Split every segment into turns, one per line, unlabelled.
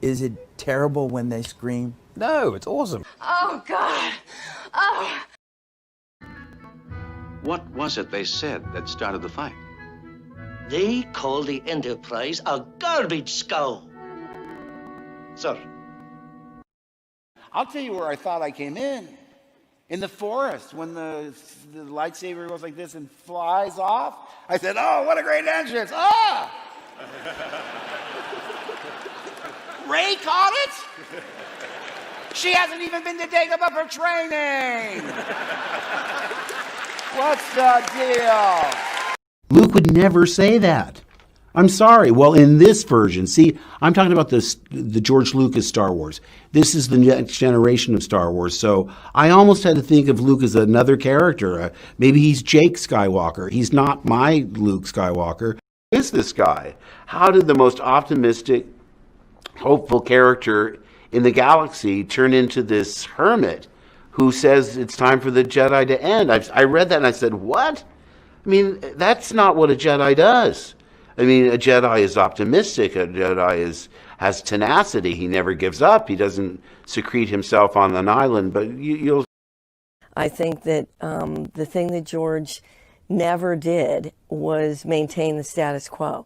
Is it terrible when they scream?
No, it's awesome.
Oh, God. Oh.
What was it they said that started the fight?
They call the Enterprise a garbage scow. Sir.
I'll tell you where I thought I came in. In the forest, when the lightsaber goes like this and flies off. I said, oh, what a great entrance. Ah! Ray caught it? She hasn't even been to Dagobah for training. What's the deal?
Luke would never say that. I'm sorry. Well, in this version, see, I'm talking about the George Lucas Star Wars. This is the next generation of Star Wars. So I almost had to think of Luke as another character. Maybe he's Jake Skywalker. He's not my Luke Skywalker. Who is this guy? How did the most optimistic, hopeful character in the galaxy turn into this hermit who says it's time for the Jedi to end? I read that and I said, what? I mean, that's not what a Jedi does. I mean, a Jedi is optimistic. A Jedi has tenacity. He never gives up. He doesn't secrete himself on an island. But you'll.
I think that the thing that George never did was maintain the status quo.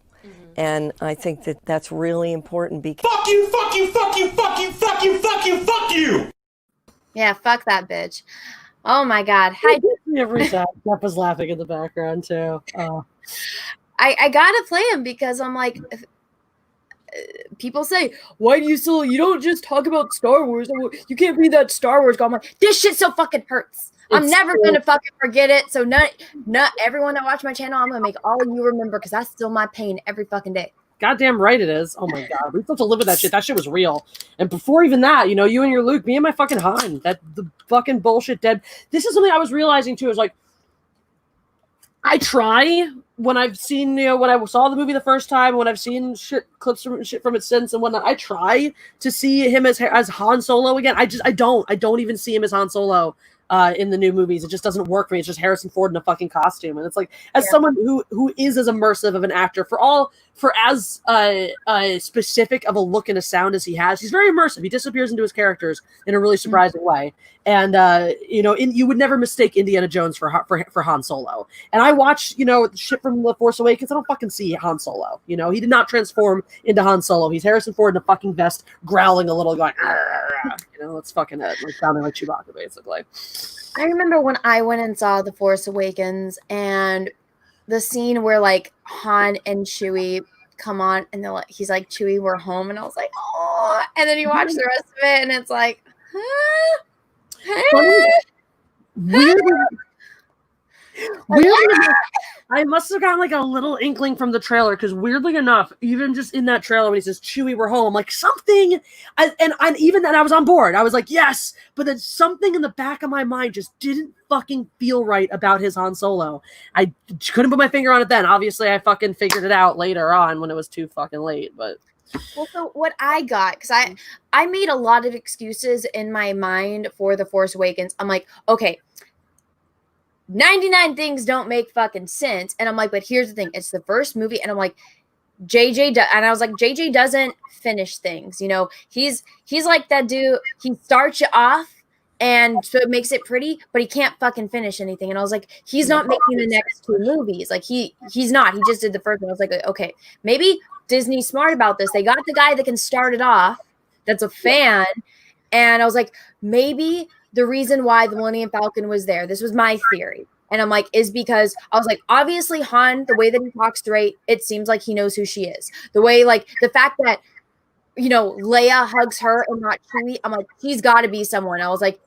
And I think that that's really important because...
Fuck you, fuck you, fuck you, fuck you, fuck you, fuck you, fuck you!
Yeah, fuck that bitch. Oh my God. Hi.
Every time. Jeff was laughing in the background too. Oh.
I gotta play him because I'm like, people say, why do you don't just talk about Star Wars? You can't be that Star Wars guy. I'm like, this shit so fucking hurts. I'm never going to fucking forget it. So not everyone that watch my channel, I'm going to make all of you remember because that's still my pain every fucking day.
Goddamn right it is. Oh my God. We still have to live with that shit. That shit was real. And before even that, you know, you and your Luke, me and my fucking Han, the fucking bullshit dead. This is something I was realizing too, is like, I try when I've seen, you know, when I saw the movie the first time, when I've seen clips from it since and whatnot, I try to see him as Han Solo again. I don't even see him as Han Solo in the new movies. It just doesn't work for me. It's just Harrison Ford in a fucking costume. And it's like, as someone who is as immersive of an actor for as specific of a look and a sound as he has, he's very immersive. He disappears into his characters in a really surprising way. And you know, you would never mistake Indiana Jones for Han Solo. And I watch, you know, shit from The Force Awakens. I don't fucking see Han Solo. You know, he did not transform into Han Solo. He's Harrison Ford in a fucking vest, growling a little, going, you know, that's fucking it, like sounding like Chewbacca, basically.
I remember when I went and saw The Force Awakens and the scene where like Han and Chewie come on and they're like, he's like, Chewie, we're home. And I was like, oh, and then you watch the rest of it and it's like, huh?
Weirdly, I must have gotten like a little inkling from the trailer because weirdly enough, even just in that trailer when he says Chewie, we're home, like something, and even then I was on board. I was like, yes, but then something in the back of my mind just didn't fucking feel right about his Han Solo. I couldn't put my finger on it then. Obviously, I fucking figured it out later on when it was too fucking late, but.
Well, so what I got, because I made a lot of excuses in my mind for The Force Awakens. I'm like, okay, 99 things don't make fucking sense. And I'm like, but here's the thing. It's the first movie. And I'm like, JJ doesn't finish things. You know, he's like that dude. He starts you off and so it makes it pretty, but he can't fucking finish anything. And I was like, he's not making the next two movies. Like he's not. He just did the first one. I was like, okay, maybe Disney's smart about this. They got the guy that can start it off. That's a fan. And I was like, maybe the reason why the Millennium Falcon was there, this was my theory. And I'm like, is because I was like, obviously Han, the way that he talks straight, it seems like he knows who she is. The way, like the fact that, you know, Leia hugs her and not Chewie, I'm like, he's got to be someone. I was like,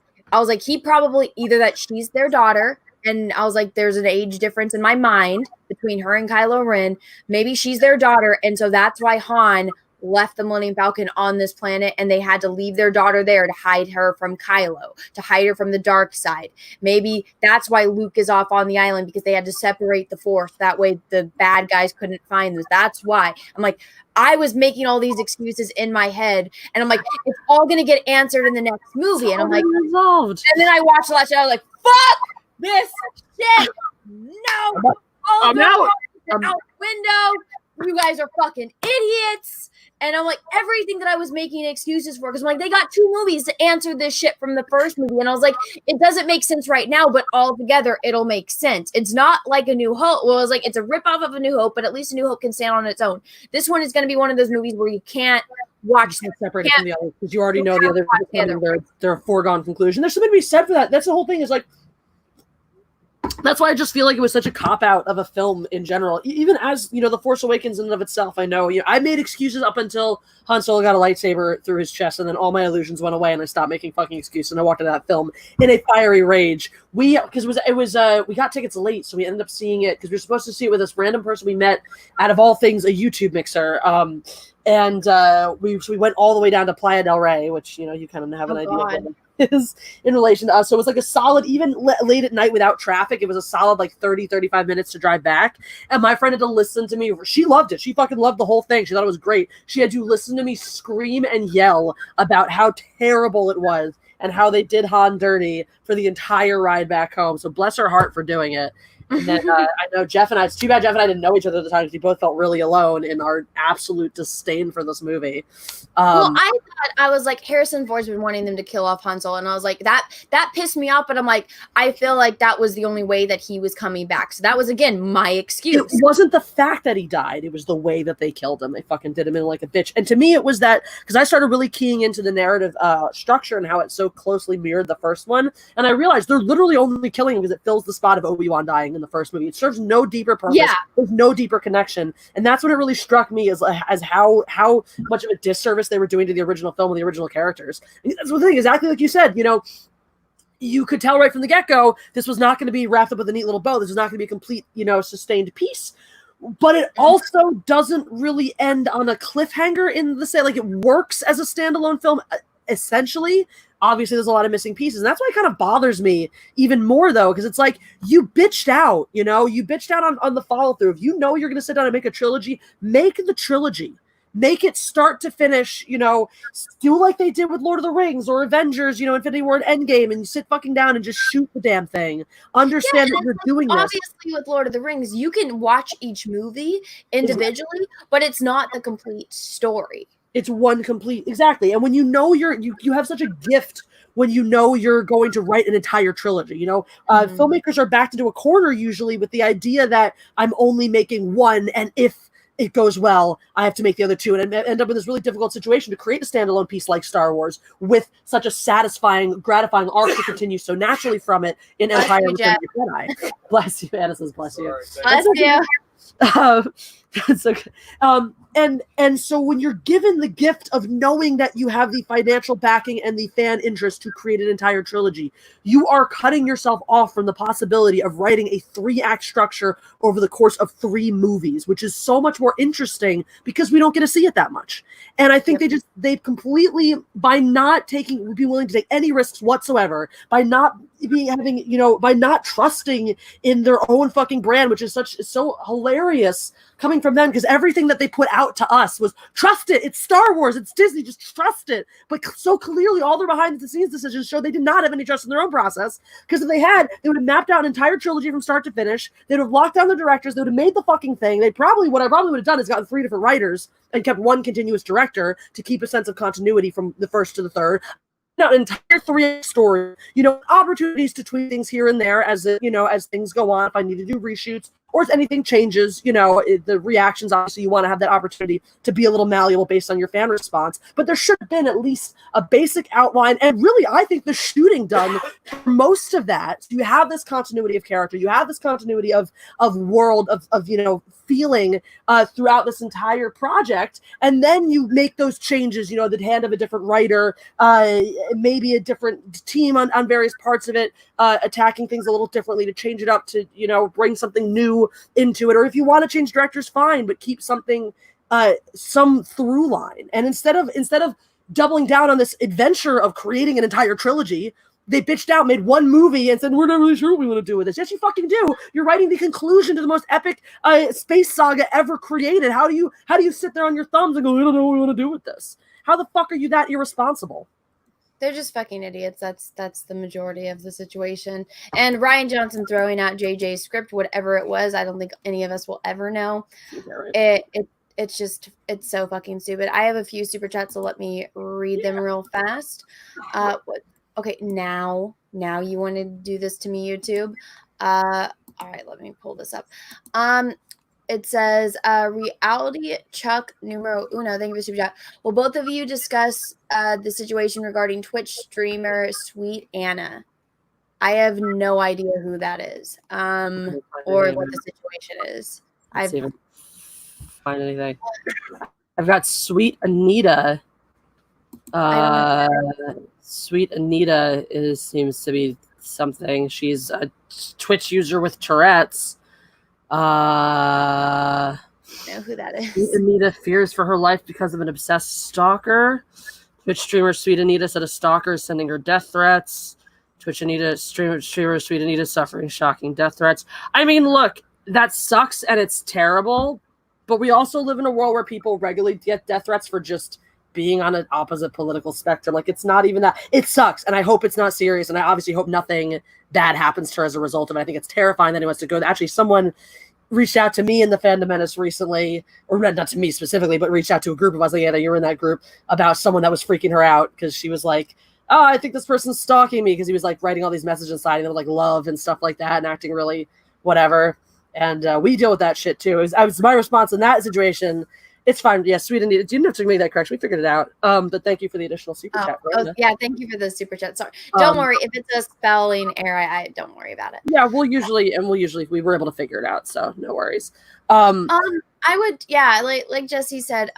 he probably either that she's their daughter. And I was like, there's an age difference in my mind between her and Kylo Ren. Maybe she's their daughter. And so that's why Han left the Millennium Falcon on this planet and they had to leave their daughter there to hide her from Kylo, to hide her from the dark side. Maybe that's why Luke is off on the island because they had to separate the Force. That way the bad guys couldn't find this. That's why. I'm like, I was making all these excuses in my head and I'm like, it's all going to get answered in the next movie. And I'm like,
resolved.
And then I watched the last show. I was like, fuck this shit. No.
I'm out.
Out window. you guys are fucking idiots. And I'm like, everything that I was making excuses for, because I'm like, they got 2 movies to answer this shit from the first movie. And I was like, it doesn't make sense right now, but all together, it'll make sense. It's not like A New Hope. Well, it's like, it's a ripoff of A New Hope, but at least A New Hope can stand on its own. This one is going to be one of those movies where you can't watch them
separate from the others, because you already know the other. They're a foregone conclusion. There's something to be said for that. That's the whole thing, is like, that's why I just feel like it was such a cop-out of a film in general. Even as, The Force Awakens in and of itself, I know, I made excuses up until Han Solo got a lightsaber through his chest, and then all my illusions went away, and I stopped making fucking excuses, and I walked into that film in a fiery rage. We got tickets late, so we ended up seeing it, because we were supposed to see it with this random person we met, out of all things, a YouTube mixer, and we went all the way down to Playa del Rey, which, you kind of have an idea of what it is in relation to us. So it was like a solid, even late at night without traffic, it was a solid like 35 minutes to drive back. And my friend had to listen to me. She loved it. She fucking loved the whole thing. She thought it was great. She had to listen to me scream and yell about how terrible it was and how they did Han dirty for the entire ride back home. So bless her heart for doing it. And then I know Jeff and I, it's too bad Jeff and I didn't know each other at the time, because we both felt really alone in our absolute disdain for this movie.
Well, I was like, Harrison Ford's been wanting them to kill off Han Solo, and I was like, that pissed me off, but I'm like, I feel like that was the only way that he was coming back. So that was, again, my excuse.
It wasn't the fact that he died. It was the way that they killed him. They fucking did him in like a bitch. And to me, it was that, because I started really keying into the narrative structure and how it so closely mirrored the first one. And I realized they're literally only killing him because it fills the spot of Obi-Wan dying in the first movie. It serves no deeper purpose. Yeah. There's no deeper connection. And that's what it really struck me as how much of a disservice they were doing to the original film and the original characters. And that's the thing, exactly like you said, you could tell right from the get-go, this was not going to be wrapped up with a neat little bow. This was not going to be a complete, sustained piece. But it also doesn't really end on a cliffhanger in the say, like, it works as a standalone film, essentially. Obviously, there's a lot of missing pieces. And that's why it kind of bothers me even more, though, because it's like, you bitched out, you bitched out on the follow-through. If you know you're going to sit down and make a trilogy, make the trilogy. Make it start to finish, do like they did with Lord of the Rings or Avengers, Infinity War and Endgame, and you sit fucking down and just shoot the damn thing. Understand that you're doing this.
Obviously, with Lord of the Rings, you can watch each movie individually, but it's not the complete story.
It's one complete, exactly. And when you know you have such a gift when you know you're going to write an entire trilogy. Filmmakers are backed into a corner usually with the idea that I'm only making one, and if it goes well, I have to make the other 2, and end up in this really difficult situation to create a standalone piece like Star Wars with such a satisfying, gratifying arc to continue so naturally from it in Empire and Return of the Jedi. Bless you, Anna says, bless you.
Bless you.
That's okay. And so when you're given the gift of knowing that you have the financial backing and the fan interest to create an entire trilogy, you are cutting yourself off from the possibility of writing a 3-act structure over the course of 3 movies, which is so much more interesting because we don't get to see it that much. And I think they completely, by not be willing to take any risks whatsoever, by not by not trusting in their own fucking brand, which is so hilarious coming from them, because everything that they put out to us was, trust it, it's Star Wars, it's Disney, just trust it. But so clearly all their behind the scenes decisions show they did not have any trust in their own process, because if they had, they would have mapped out an entire trilogy from start to finish. They'd have locked down the directors, they would have made the fucking thing. What I probably would have done is gotten 3 different writers and kept one continuous director to keep a sense of continuity from the first to the third. An entire 3-act story, opportunities to tweak things here and there as things go on. If I need to do reshoots or if anything changes, the reactions, obviously you want to have that opportunity to be a little malleable based on your fan response. But there should have been at least a basic outline, and really, I think the shooting done for most of that. So you have this continuity of character, you have this continuity of world, of feeling throughout this entire project, and then you make those changes, the hand of a different writer, maybe a different team on various parts of it, attacking things a little differently to change it up to, bring something new into it. Or if you want to change directors, fine, but keep something, some through line. And instead of doubling down on this adventure of creating an entire trilogy, they bitched out, made one movie, and said, we're not really sure what we want to do with this. Yes, you fucking do. You're writing the conclusion to the most epic space saga ever created. How do you sit there on your thumbs and go, we don't know what we want to do with this? How the fuck are you that irresponsible?
They're just fucking idiots. That's the majority of the situation. And Rian Johnson throwing out JJ's script, whatever it was, I don't think any of us will ever know. it's so fucking stupid. I have a few super chats, so let me read them real fast. Okay, now you want to do this to me, YouTube? All right, let me pull this up. It says, reality Chuck numero uno. Thank you for the super chat. Will both of you discuss the situation regarding Twitch streamer Sweet Anna? I have no idea who that is, or what the situation is.
Let's see if I can find anything. I've got Sweet Anita. Sweet Anita seems to be something. She's a Twitch user with Tourette's.
I know who that is.
Sweet Anita fears for her life because of an obsessed stalker. Twitch streamer Sweet Anita said a stalker is sending her death threats. Twitch Anita streamer Sweet Anita suffering shocking death threats. I mean, look, that sucks and it's terrible, but we also live in a world where people regularly get death threats for just being on an opposite political spectrum. Like, it's not even that. It sucks, and I hope it's not serious, and I obviously hope nothing bad happens to her as a result of it. I think it's terrifying that he wants to go. Actually, someone reached out to me in the Fandom Menace recently, or not to me specifically, but reached out to a group of us. Like, yeah, you were in that group, about someone that was freaking her out because she was like, oh, I think this person's stalking me, because he was like writing all these messages, signing them like love and stuff like that, and acting really whatever. And we deal with that shit too. It was my response in that situation. It's fine. Yeah, Sweet Anita. You didn't have to make that correction. We figured it out. But thank you for the additional super chat.
Yeah, thank you for the super chat. Sorry. Don't worry. If it's a spelling error, I don't worry about it.
Yeah, we were able to figure it out, so no worries.
I would, yeah, like Jessi said,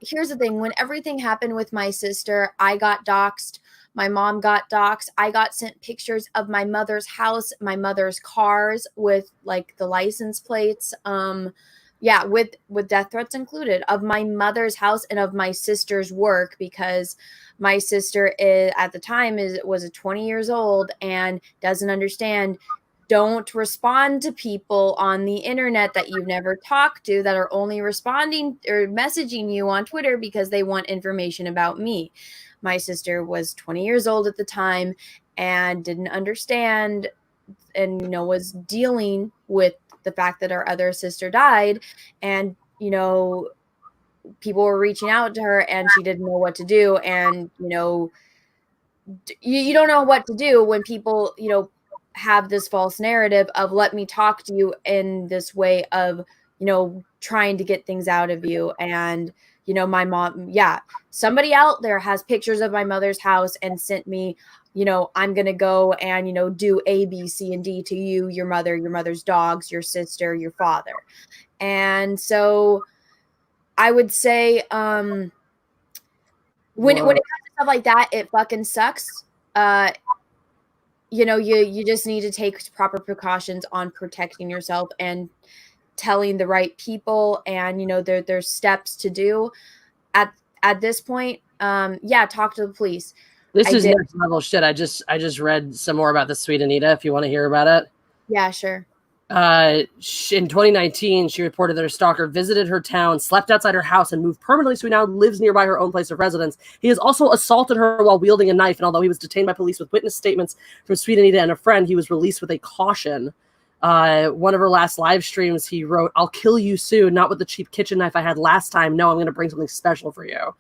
here's the thing. When everything happened with my sister, I got doxxed. My mom got doxxed. I got sent pictures of my mother's house, my mother's cars with like the license plates. Yeah, with death threats included, of my mother's house and of my sister's work, because my sister at the time was 20 years old and doesn't understand. Don't respond to people on the internet that you've never talked to, that are only responding or messaging you on Twitter because they want information about me. My sister was 20 years old at the time and didn't understand, and was dealing with the fact that our other sister died, and people were reaching out to her and she didn't know what to do. And you don't know what to do when people have this false narrative of, let me talk to you in this way of trying to get things out of you. And my mom, somebody out there has pictures of my mother's house and sent me, I'm going to go and, do A, B, C, and D to you, your mother, your mother's dogs, your sister, your father. And so I would say, when it comes to stuff like that, it fucking sucks. You just need to take proper precautions on protecting yourself and telling the right people, and there's steps to do at this point. Talk to the police.
This is next level shit. I just read some more about the Sweet Anita, if you want to hear about it.
Yeah, sure.
In 2019, she reported that her stalker visited her town, slept outside her house, and moved permanently, so he now lives nearby her own place of residence. He has also assaulted her while wielding a knife, and although he was detained by police with witness statements from Sweet Anita and a friend, he was released with a caution. One of her last live streams, he wrote, "I'll kill you soon, not with the cheap kitchen knife I had last time. No, I'm going to bring something special for you."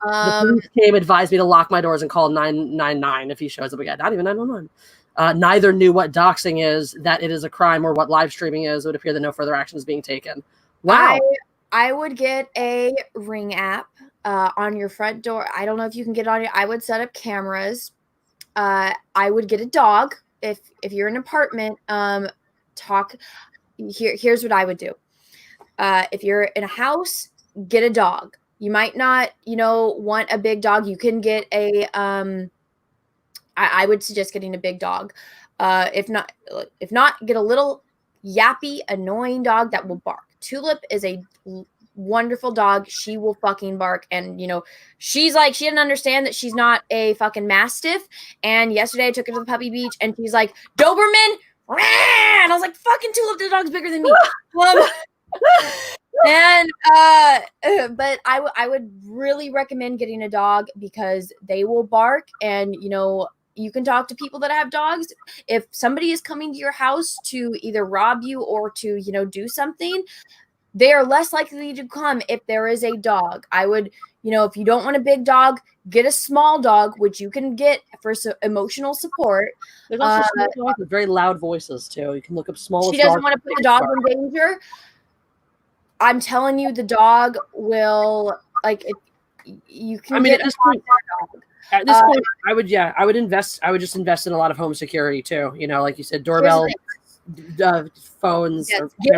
The police came, advised me to lock my doors and call 999 if he shows up again. Not even 911. Neither knew what doxing is, that it is a crime, or what live streaming is. It would appear that no further action is being taken. Wow.
I would get a Ring app on your front door. I don't know if you can get it on your. I would set up cameras. I would get a dog. If you're in an apartment, here's what I would do. If you're in a house, get a dog. You might not, want a big dog. You can get a, I would suggest getting a big dog. If not, get a little yappy, annoying dog that will bark. Tulip is a wonderful dog. She will fucking bark. And, she's like, she didn't understand that she's not a fucking Mastiff. And yesterday I took her to the puppy beach and she's like, Doberman, rah! And I was like, fucking Tulip, the dog's bigger than me. And but I would really recommend getting a dog, because they will bark, and you can talk to people that have dogs. If somebody is coming to your house to either rob you or to do something, they are less likely to come if there is a dog. I would, if you don't want a big dog, get a small dog, which you can get for emotional support.
There's also small dogs with very loud voices too. You can look up small.
She doesn't want to put the dog in danger. I'm telling you, the dog will you can.
I mean,
get
at this point, I would invest. I would just invest in a lot of home security too. Like you said, doorbell, phones.
Yes. Get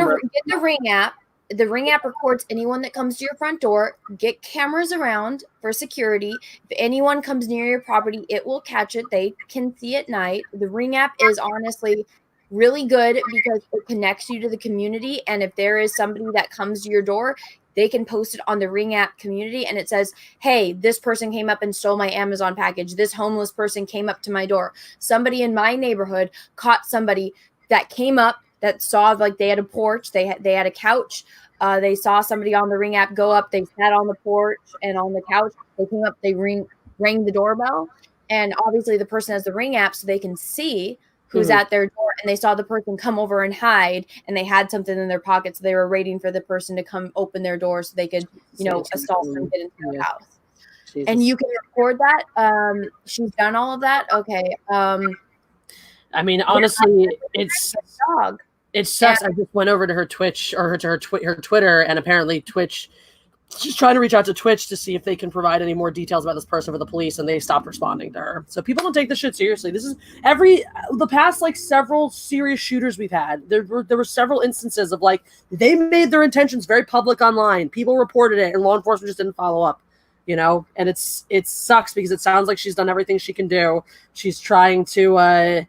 the Ring app. The Ring app records anyone that comes to your front door. Get cameras around for security. If anyone comes near your property, it will catch it. They can see at night. The Ring app is honestly really good because it connects you to the community. And if there is somebody that comes to your door, they can post it on the Ring app community. And it says, hey, this person came up and stole my Amazon package. This homeless person came up to my door. Somebody in my neighborhood caught somebody that came up that saw they had a porch. They had a couch. They saw somebody on the Ring app go up. They sat on the porch and on the couch. They came up. They rang the doorbell. And obviously the person has the Ring app so they can see who's at their door, and they saw the person come over and hide, and they had something in their pocket, so they were waiting for the person to come open their door so they could, assault them, get into their house. Jesus. And you can record that. She's done all of that. Okay.
I mean, honestly, it sucks. I just went over to her Twitch or to her Twitter, and apparently Twitch. She's trying to reach out to Twitch to see if they can provide any more details about this person for the police, and they stopped responding to her. So people don't take this shit seriously. This is the past several serious shooters we've had. There were several instances of they made their intentions very public online. People reported it, and law enforcement just didn't follow up. And it sucks because it sounds like she's done everything she can do. She's trying to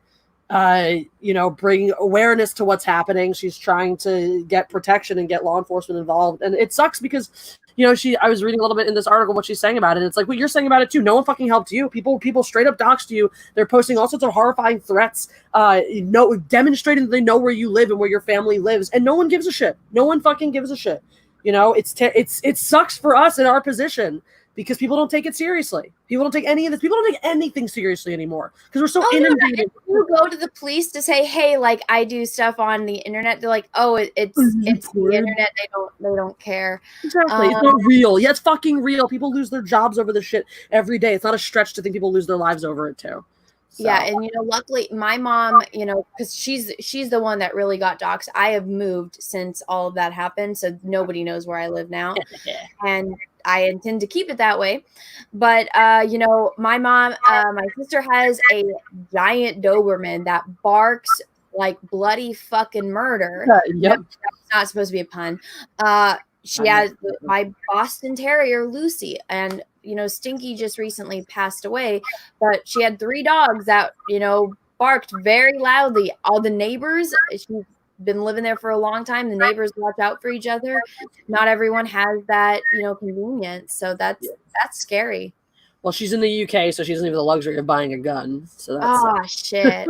bring awareness to what's happening. She's trying to get protection and get law enforcement involved. And it sucks because, I was reading a little bit in this article what she's saying about it. It's like what you're saying about it too. No one fucking helped you. People straight up doxed you. They're posting all sorts of horrifying threats, demonstrating that they know where you live and where your family lives. And no one gives a shit. No one fucking gives a shit. It sucks for us in our position. Because people don't take it seriously. People don't take any of this. People don't take anything seriously anymore because we're so inundated.
If you go to the police to say, "Hey, I do stuff on the internet," they're like, "Oh, it's the internet. They don't care."
Exactly. It's not real. Yeah, it's fucking real. People lose their jobs over this shit every day. It's not a stretch to think people lose their lives over it too. So.
Yeah, and luckily my mom, because she's the one that really got doxxed. I have moved since all of that happened, so nobody knows where I live now, and I intend to keep it that way. But my mom, my sister has a giant Doberman that barks like bloody fucking murder.
Yep,
that's not supposed to be a pun. She has my Boston Terrier Lucy, and Stinky just recently passed away, but she had 3 dogs that, barked very loudly. All the neighbors, she's been living there for a long time. The neighbors watch out for each other. Not everyone has that, convenience. So that's scary.
Well, she's in the UK, so she doesn't have the luxury of buying a gun. So that's
shit.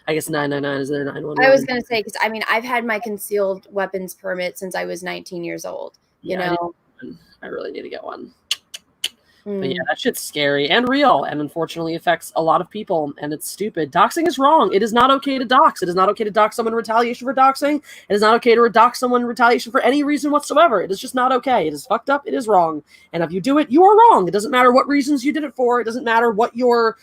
I guess 999 is there 911.
I was gonna say because I've had my concealed weapons permit since I was 19 years old.
I really need to get one. But yeah, that shit's scary and real, and unfortunately affects a lot of people, and it's stupid. Doxing is wrong. It is not okay to dox. It is not okay to dox someone in retaliation for doxing. It is not okay to dox someone in retaliation for any reason whatsoever. It is just not okay. It is fucked up. It is wrong. And if you do it, you are wrong. It doesn't matter what reasons you did it for. It doesn't matter what your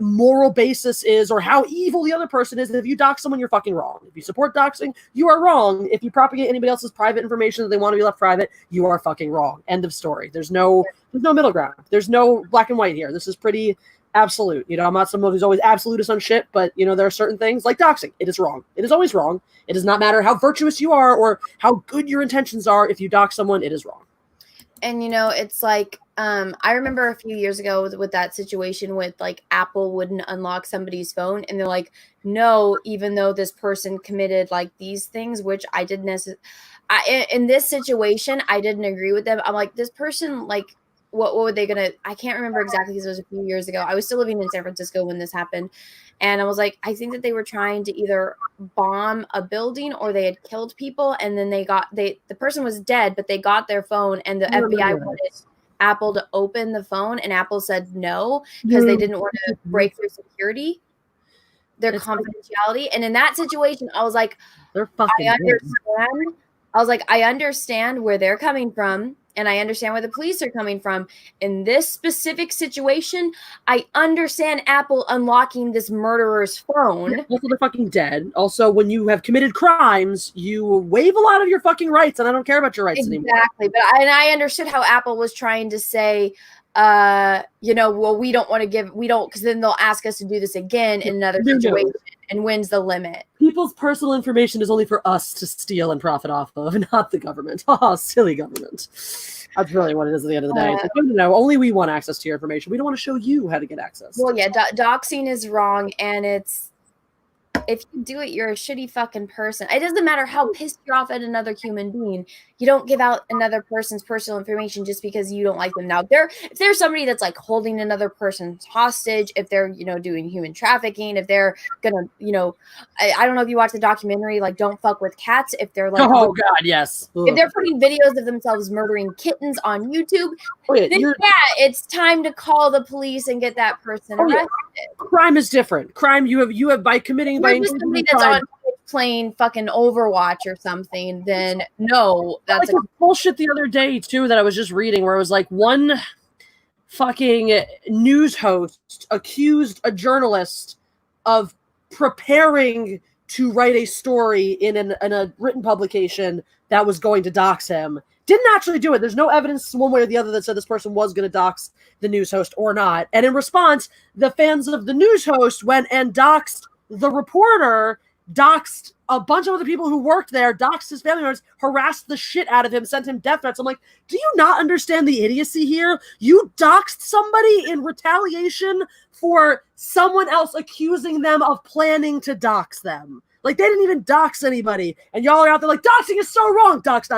moral basis is or how evil the other person is. If you dox someone, you're fucking wrong. If you support doxing, you are wrong. If you propagate anybody else's private information that they want to be left private, you are fucking wrong. End of story. There's no middle ground. There's no black and white here. This is pretty absolute. I'm not someone who's always absolutist on shit, but there are certain things like doxing. It is wrong. It is always wrong. It does not matter how virtuous you are or how good your intentions are. If you dox someone, it is wrong.
And it's like I remember a few years ago with that situation with Apple wouldn't unlock somebody's phone, and they're like, no, even though this person committed these things, which I didn't necessarily. In this situation, I didn't agree with them. I'm like, this person, what were they gonna? I can't remember exactly because it was a few years ago. I was still living in San Francisco when this happened, and I was like, I think that they were trying to either bomb a building or they had killed people, and then the person was dead, but they got their phone, and the FBI wanted Apple to open the phone, and Apple said no because they didn't want to break their security, their confidentiality. And in that situation, I was like,
they're fucking
I understand I was like, I understand where they're coming from, and I understand where the police are coming from. In this specific situation, I understand Apple unlocking this murderer's phone.
Also, they're fucking dead. Also, when you have committed crimes, you waive a lot of your fucking rights, and I don't care about your rights anymore.
Exactly. But I understood how Apple was trying to say, well, we don't want to because then they'll ask us to do this again in another situation. And when's the limit?
People's personal information is only for us to steal and profit off of, not the government. Oh, silly government. That's really what it is at the end of the day. It's like, no, only we want access to your information. We don't want to show you how to get access.
Well, yeah, doxing is wrong, and if you do it, you're a shitty fucking person. It doesn't matter how pissed you're off at another human being. You don't give out another person's personal information just because you don't like them. Now, if there's somebody that's like holding another person's hostage, if they're, doing human trafficking, if they're gonna, I don't know if you watch the documentary, like Don't Fuck with Cats, if they're like,
oh God, yes.
If they're putting videos of themselves murdering kittens on YouTube, then it's time to call the police and get that person arrested.
Crime is different. Crime you have by committing by
somebody that's on playing fucking Overwatch or something, then no, that's
like bullshit the other day too that I was just reading where it was like one fucking news host accused a journalist of preparing to write a story in a written publication that was going to dox him. Didn't actually do it. There's no evidence one way or the other that said this person was going to dox the news host or not. And in response, the fans of the news host went and doxed the reporter, doxed a bunch of other people who worked there, doxed his family members, harassed the shit out of him, sent him death threats. I'm like, do you not understand the idiocy here? You doxed somebody in retaliation for someone else accusing them of planning to dox them. Like, they didn't even dox anybody. And y'all are out there like, doxing is so wrong. Dox.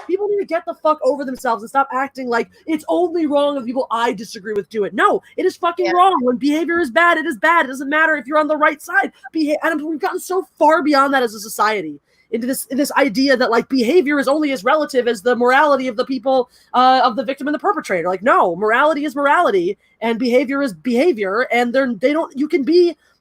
People need to get the fuck over themselves and stop acting like it's only wrong if people I disagree with do it. No, it is fucking wrong. When behavior is bad, it is bad. It doesn't matter if you're on the right side. And we've gotten so far beyond that as a society into this idea that like behavior is only as relative as the morality of the people, of the victim and the perpetrator. Like, no, morality is morality and behavior is behavior. And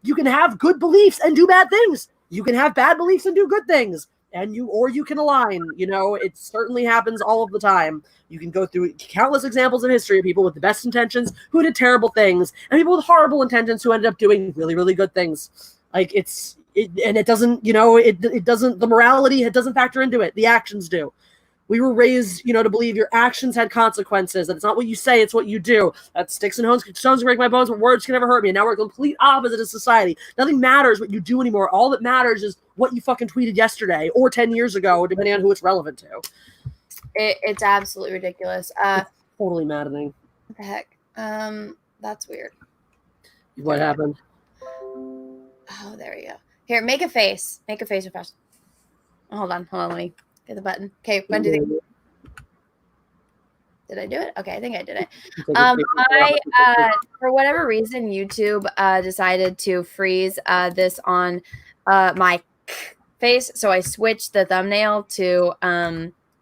you can have good beliefs and do bad things. You can have bad beliefs and do good things. Or you can align. It certainly happens all of the time. You can go through countless examples in history of people with the best intentions who did terrible things, and people with horrible intentions who ended up doing really, really good things. Like it doesn't, the morality, it doesn't factor into it. The actions do. We were raised, to believe your actions had consequences. That it's not what you say, it's what you do. That sticks and stones can break my bones, but words can never hurt me. And now we're complete opposite of society. Nothing matters what you do anymore. All that matters is what you fucking tweeted yesterday or 10 years ago, depending on who it's relevant to.
It's absolutely ridiculous.
It's totally maddening.
What the heck? That's weird.
What happened?
Oh, there we go. Here, make a face. Make a face refresh. Hold on. Let me get the button. Okay, when did I do it? Okay, I think I did it. For whatever reason, YouTube decided to freeze this on my face, so I switched the thumbnail to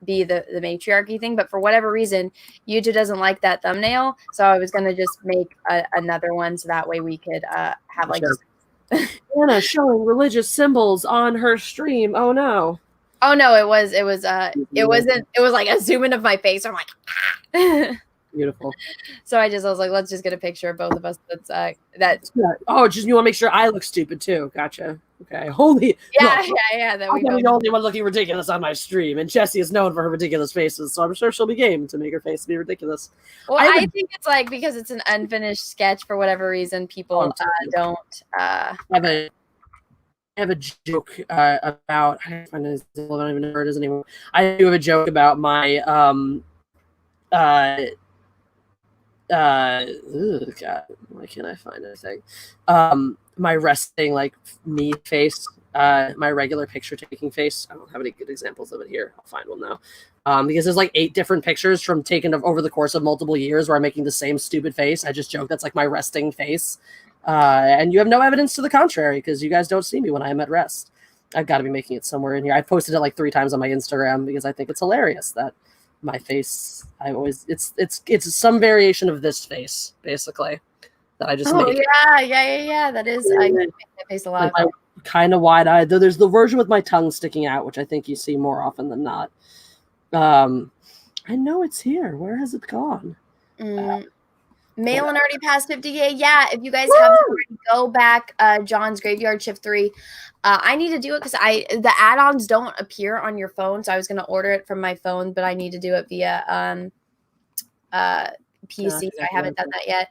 be the matriarchy thing. But for whatever reason, YouTube doesn't like that thumbnail, so I was gonna just make another one so that way we could have like.
Sure. Anna showing religious symbols on her stream. Oh no.
Oh no, it wasn't. It was like a zoom in of my face. I'm like, ah.
Beautiful.
So I was like, let's just get a picture of both of us. That's
Oh, just you want to make sure I look stupid too. Gotcha. Okay. Holy.
Yeah. There we go.
I'm the only one looking ridiculous on my stream, and Jessi is known for her ridiculous faces, so I'm sure she'll be game to make her face be ridiculous.
Well, I think it's like because it's an unfinished sketch for whatever reason, people don't.
I have a joke about. I don't even know where it is anymore. I do have a joke about my God, why can't I find anything? My resting like me face, my regular picture taking face. I don't have any good examples of it here. I'll find one though. Because there's like 8 different pictures from taken over the course of multiple years where I'm making the same stupid face. I just joke that's like my resting face. And you have no evidence to the contrary because you guys don't see me when I'm at rest. I've got to be making it somewhere in here. I've posted it like 3 times on my Instagram because I think it's hilarious that my face, it's some variation of this face, basically, that I just made.
Yeah. That is, I make that face a lot.
Like kind of wide-eyed, though there's the version with my tongue sticking out, which I think you see more often than not. I know it's here. Where has it gone?
Malin already passed 50K. Yeah, if you guys haven't already, go back. John's Graveyard Shift 3. I need to do it because the add-ons don't appear on your phone, so I was going to order it from my phone, but I need to do it via PC. So I haven't done that yet.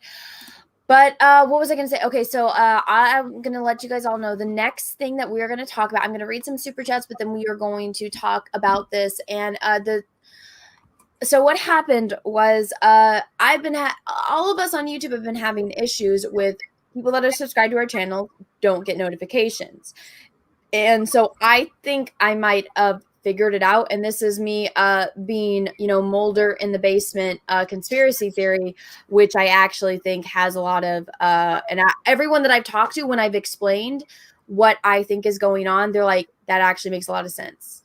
But what was I going to say? Okay, so I'm going to let you guys all know the next thing that we are going to talk about. I'm going to read some super chats, but then we are going to talk about this. And so what happened was I've been all of us on YouTube have been having issues with people that are subscribed to our channel don't get notifications. And so I think I might have figured it out. And this is me being, Mulder in the basement conspiracy theory, which I actually think has a lot of, everyone that I've talked to when I've explained what I think is going on, they're like, that actually makes a lot of sense.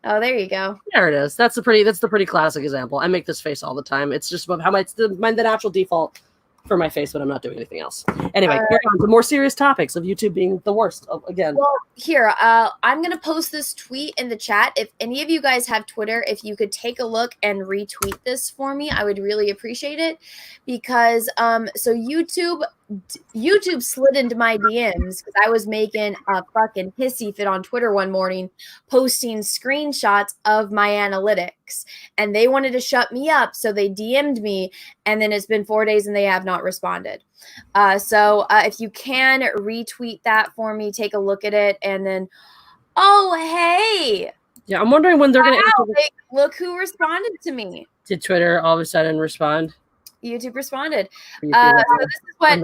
Oh, there you go.
There it is. That's the pretty classic example. I make this face all the time. It's just about how the natural default for my face, but I'm not doing anything else. Anyway, here on to more serious topics of YouTube being the worst again.
Well, here, I'm going to post this tweet in the chat. If any of you guys have Twitter, if you could take a look and retweet this for me, I would really appreciate it. Because, so YouTube slid into my DMs because I was making a fucking hissy fit on Twitter one morning, posting screenshots of my analytics, and they wanted to shut me up. So they DM'd me, and then it's been 4 days and they have not responded. So if you can retweet that for me, take a look at it. And then, oh, hey.
Yeah. I'm wondering when they're going to
look who responded to me.
Did Twitter all of a sudden respond?
YouTube responded. So this is what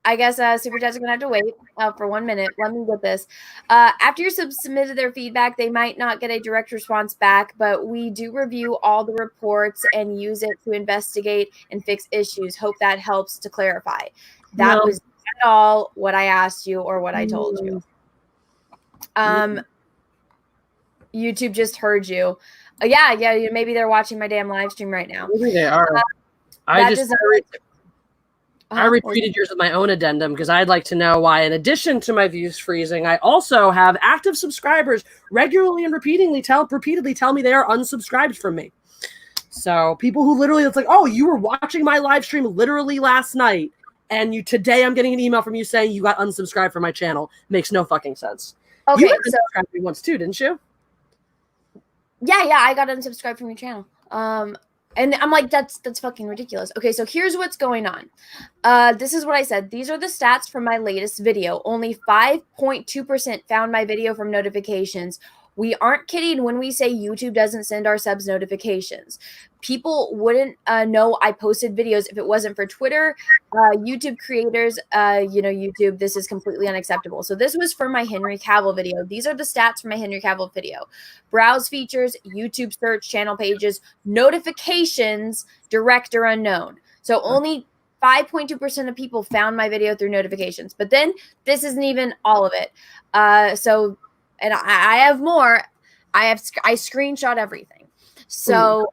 I guess Super Chats are going to have to wait for 1 minute. Let me get this. After you submitted their feedback, they might not get a direct response back, but we do review all the reports and use it to investigate and fix issues. Hope that helps to clarify. That was not all what I asked you or what I told you. YouTube just heard you. Yeah, maybe they're watching my damn live stream right now.
Maybe they are. I retweeted yours with my own addendum because I'd like to know why, in addition to my views freezing, I also have active subscribers regularly and repeatedly tell me they are unsubscribed from me. So people who literally, it's like, oh, you were watching my live stream literally last night, and today I'm getting an email from you saying you got unsubscribed from my channel. Makes no fucking sense.
Okay,
you unsubscribed me once too, didn't you?
Yeah, I got unsubscribed from your channel. And I'm like, that's fucking ridiculous. Okay, so here's what's going on. This is what I said. These are the stats from my latest video. Only 5.2% found my video from notifications. We aren't kidding when we say YouTube doesn't send our subs notifications. People wouldn't know I posted videos if it wasn't for Twitter. YouTube creators, YouTube, this is completely unacceptable. So this was for my Henry Cavill video. These are the stats for my Henry Cavill video. Browse features, YouTube search, channel pages, notifications, direct or unknown. So only 5.2% of people found my video through notifications. But then this isn't even all of it. And I have more. I screenshot everything. So,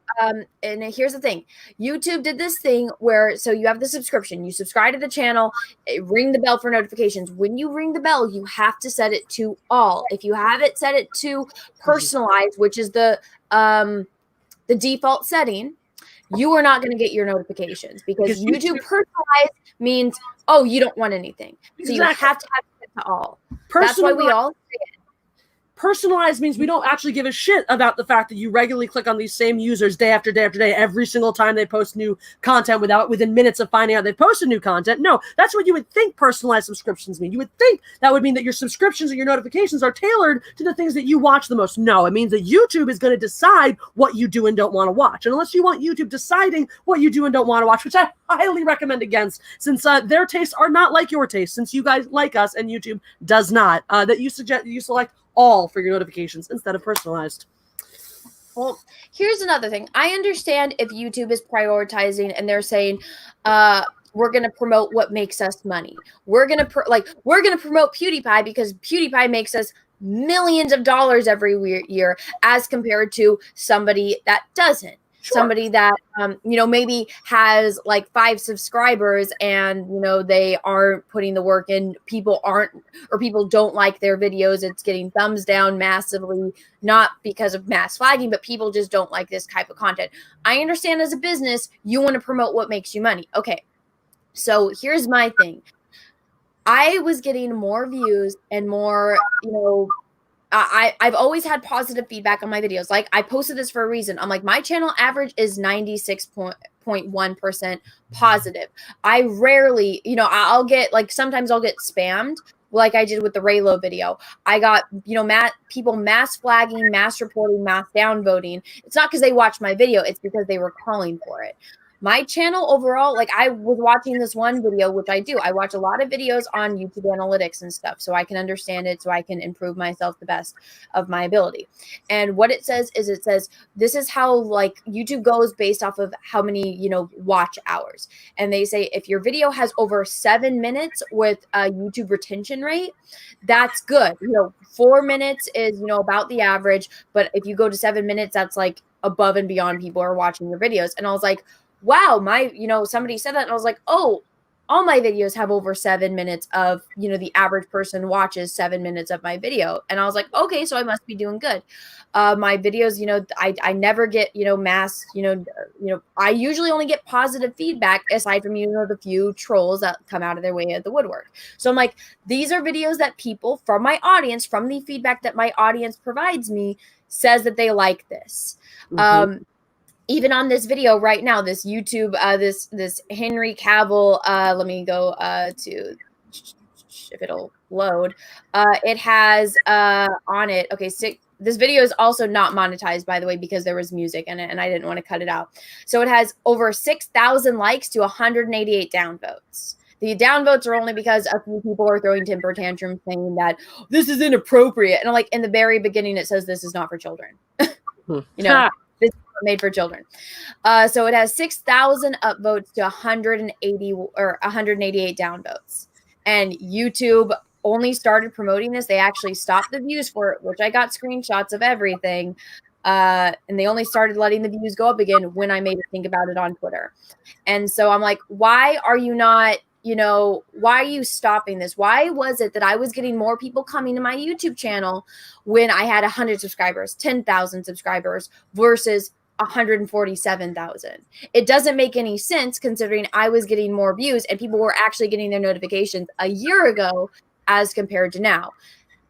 and here's the thing. YouTube did this thing where, so you have the subscription, you subscribe to the channel, ring the bell for notifications. When you ring the bell, you have to set it to all. If you have it set it to personalized, which is the default setting, you are not going to get your notifications because YouTube personalized means, oh, you don't want anything. So you have to have it to all. That's why we all say it.
Personalized means we don't actually give a shit about the fact that you regularly click on these same users day after day after day, every single time they post new content within minutes of finding out they posted new content. No, that's what you would think personalized subscriptions mean. You would think that would mean that your subscriptions and your notifications are tailored to the things that you watch the most. No, it means that YouTube is going to decide what you do and don't want to watch. And unless you want YouTube deciding what you do and don't want to watch, which I highly recommend against, since their tastes are not like your tastes, since you guys like us and YouTube does not, that you select all for your notifications instead of personalized.
Well, here's another thing. I understand if YouTube is prioritizing and they're saying, we're going to promote what makes us money. We're going to promote PewDiePie because PewDiePie makes us millions of dollars every year as compared to somebody that doesn't. somebody that maybe has like 5 subscribers and they aren't putting the work in, people don't like their videos, it's getting thumbs down massively, not because of mass flagging, but people just don't like this type of content. I understand as a business you want to promote what makes you money. Okay, so here's my thing. I was getting more views and more, I've always had positive feedback on my videos. Like, I posted this for a reason. I'm like, my channel average is 96.1% positive. I rarely, I'll get, like, sometimes I'll get spammed, like I did with the Raylo video. I got, people mass flagging, mass reporting, mass downvoting. It's not because they watched my video. It's because they were calling for it. My channel overall, like, I was watching this one video, which I do. I watch a lot of videos on YouTube analytics and stuff so I can understand it, so I can improve myself the best of my ability. And what it says is, this is how, like, YouTube goes based off of how many, watch hours. And they say if your video has over 7 minutes with a YouTube retention rate, that's good. 4 minutes is, about the average. But if you go to 7 minutes, that's like above and beyond people are watching your videos. And I was like, wow, somebody said that, and I was like, oh, all my videos have over 7 minutes of, the average person watches 7 minutes of my video. And I was like, okay, so I must be doing good. My videos, I never get, mass, I usually only get positive feedback aside from, the few trolls that come out of their way of the woodwork. So I'm like, these are videos that people from my audience, from the feedback that my audience provides me, says that they like this. Mm-hmm. Even on this video right now, this YouTube, this Henry Cavill, let me go to, if it'll load. It has on it, okay, this video is also not monetized, by the way, because there was music in it and I didn't want to cut it out. So it has over 6,000 likes to 188 downvotes. The downvotes are only because a few people are throwing temper tantrums saying that this is inappropriate. And I'm like, in the very beginning, it says this is not for children. This is made for children. So it has 6,000 upvotes to 180 or 188 downvotes. And YouTube only started promoting this. They actually stopped the views for it, which I got screenshots of everything. And they only started letting the views go up again when I made a think about it on Twitter. And so I'm like, why are you not, why are you stopping this? Why was it that I was getting more people coming to my YouTube channel when I had 100 subscribers, 10,000 subscribers versus 147,000? It doesn't make any sense considering I was getting more views and people were actually getting their notifications a year ago as compared to now.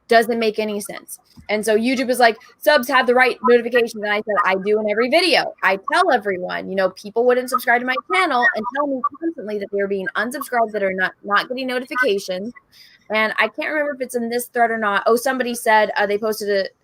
Doesn't make any sense. And so YouTube is like, subs have the right notifications. And I said, I do in every video. I tell everyone, people wouldn't subscribe to my channel and tell me constantly that they're being unsubscribed, that are not getting notifications. And I can't remember if it's in this thread or not. Oh, somebody said they posted it,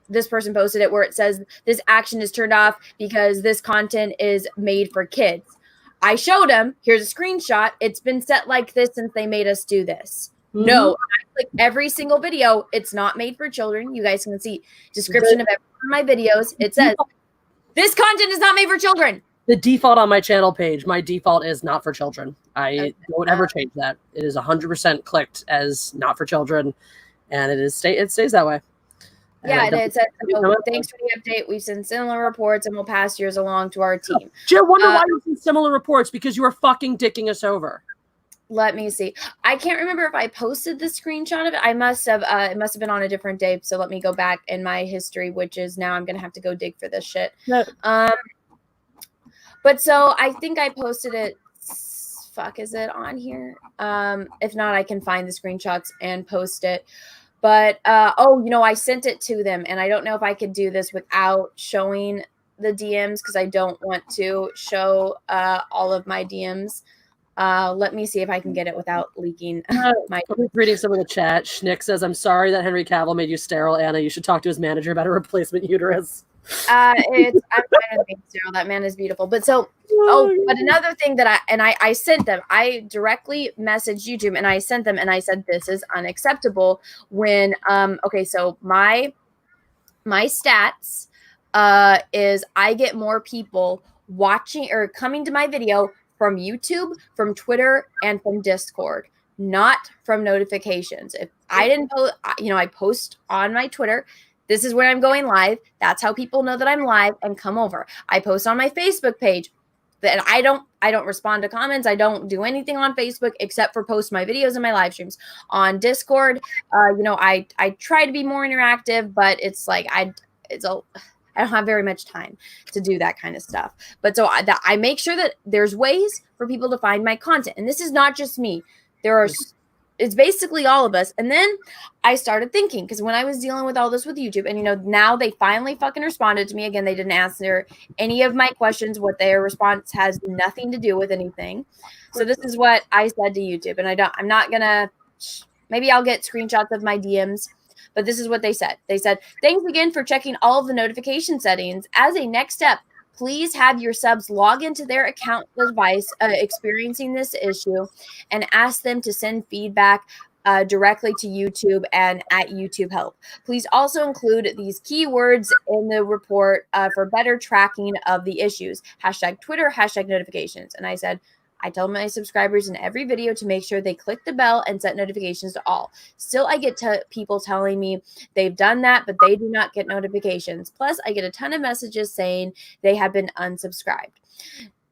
this person posted it where it says this action is turned off because this content is made for kids. I showed him, here's a screenshot. It's been set like this since they made us do this. Mm-hmm. No, I click every single video. It's not made for children. You guys can see description of every one of my videos. It says this content is not made for children.
The default on my channel page, my default is not for children. I don't ever change that. It is 100% clicked as not for children, and it stays that way.
Yeah, it says, thanks for the update. We've sent similar reports and we'll pass yours along to our team.
Jill, wonder why you sent similar reports, because you were fucking dicking us over.
Let me see. I can't remember if I posted the screenshot of it. I must have. It must have been on a different day. So let me go back in my history, which is now I'm going to have to go dig for this shit.
No.
But so I think I posted it. Fuck, is it on here? If not, I can find the screenshots and post it. But, I sent it to them, and I don't know if I could do this without showing the DMs because I don't want to show all of my DMs. Let me see if I can get it without leaking my...
I'm reading some of the chat. Schnick says, I'm sorry that Henry Cavill made you sterile, Anna. You should talk to his manager about a replacement uterus.
I'm fine with being sterile. That man is beautiful. But so, but another thing that I sent them, I directly messaged YouTube and I sent them and I said, this is unacceptable when, so my stats is I get more people watching or coming to my video from YouTube, from Twitter, and from Discord, not from notifications. If I didn't post, I post on my Twitter. This is when I'm going live. That's how people know that I'm live and come over. I post on my Facebook page. And I don't respond to comments. I don't do anything on Facebook except for post my videos and my live streams. On Discord, I try to be more interactive, but it's like I don't have very much time to do that kind of stuff. But so I make sure that there's ways for people to find my content. And this is not just me. It's basically all of us. And then I started thinking, because when I was dealing with all this with YouTube, and now they finally fucking responded to me again. They didn't answer any of my questions. What their response has nothing to do with anything. So this is what I said to YouTube, and I'm not gonna. Maybe I'll get screenshots of my DMs. But this is what they said. They said, "Thanks again for checking all of the notification settings. As a next step, please have your subs log into their account device experiencing this issue and ask them to send feedback directly to YouTube and at YouTube Help. Please also include these keywords in the report for better tracking of the issues. #Twitter, #notifications." And I said, I tell my subscribers in every video to make sure they click the bell and set notifications to all. Still, I get people telling me they've done that, but they do not get notifications. Plus, I get a ton of messages saying they have been unsubscribed.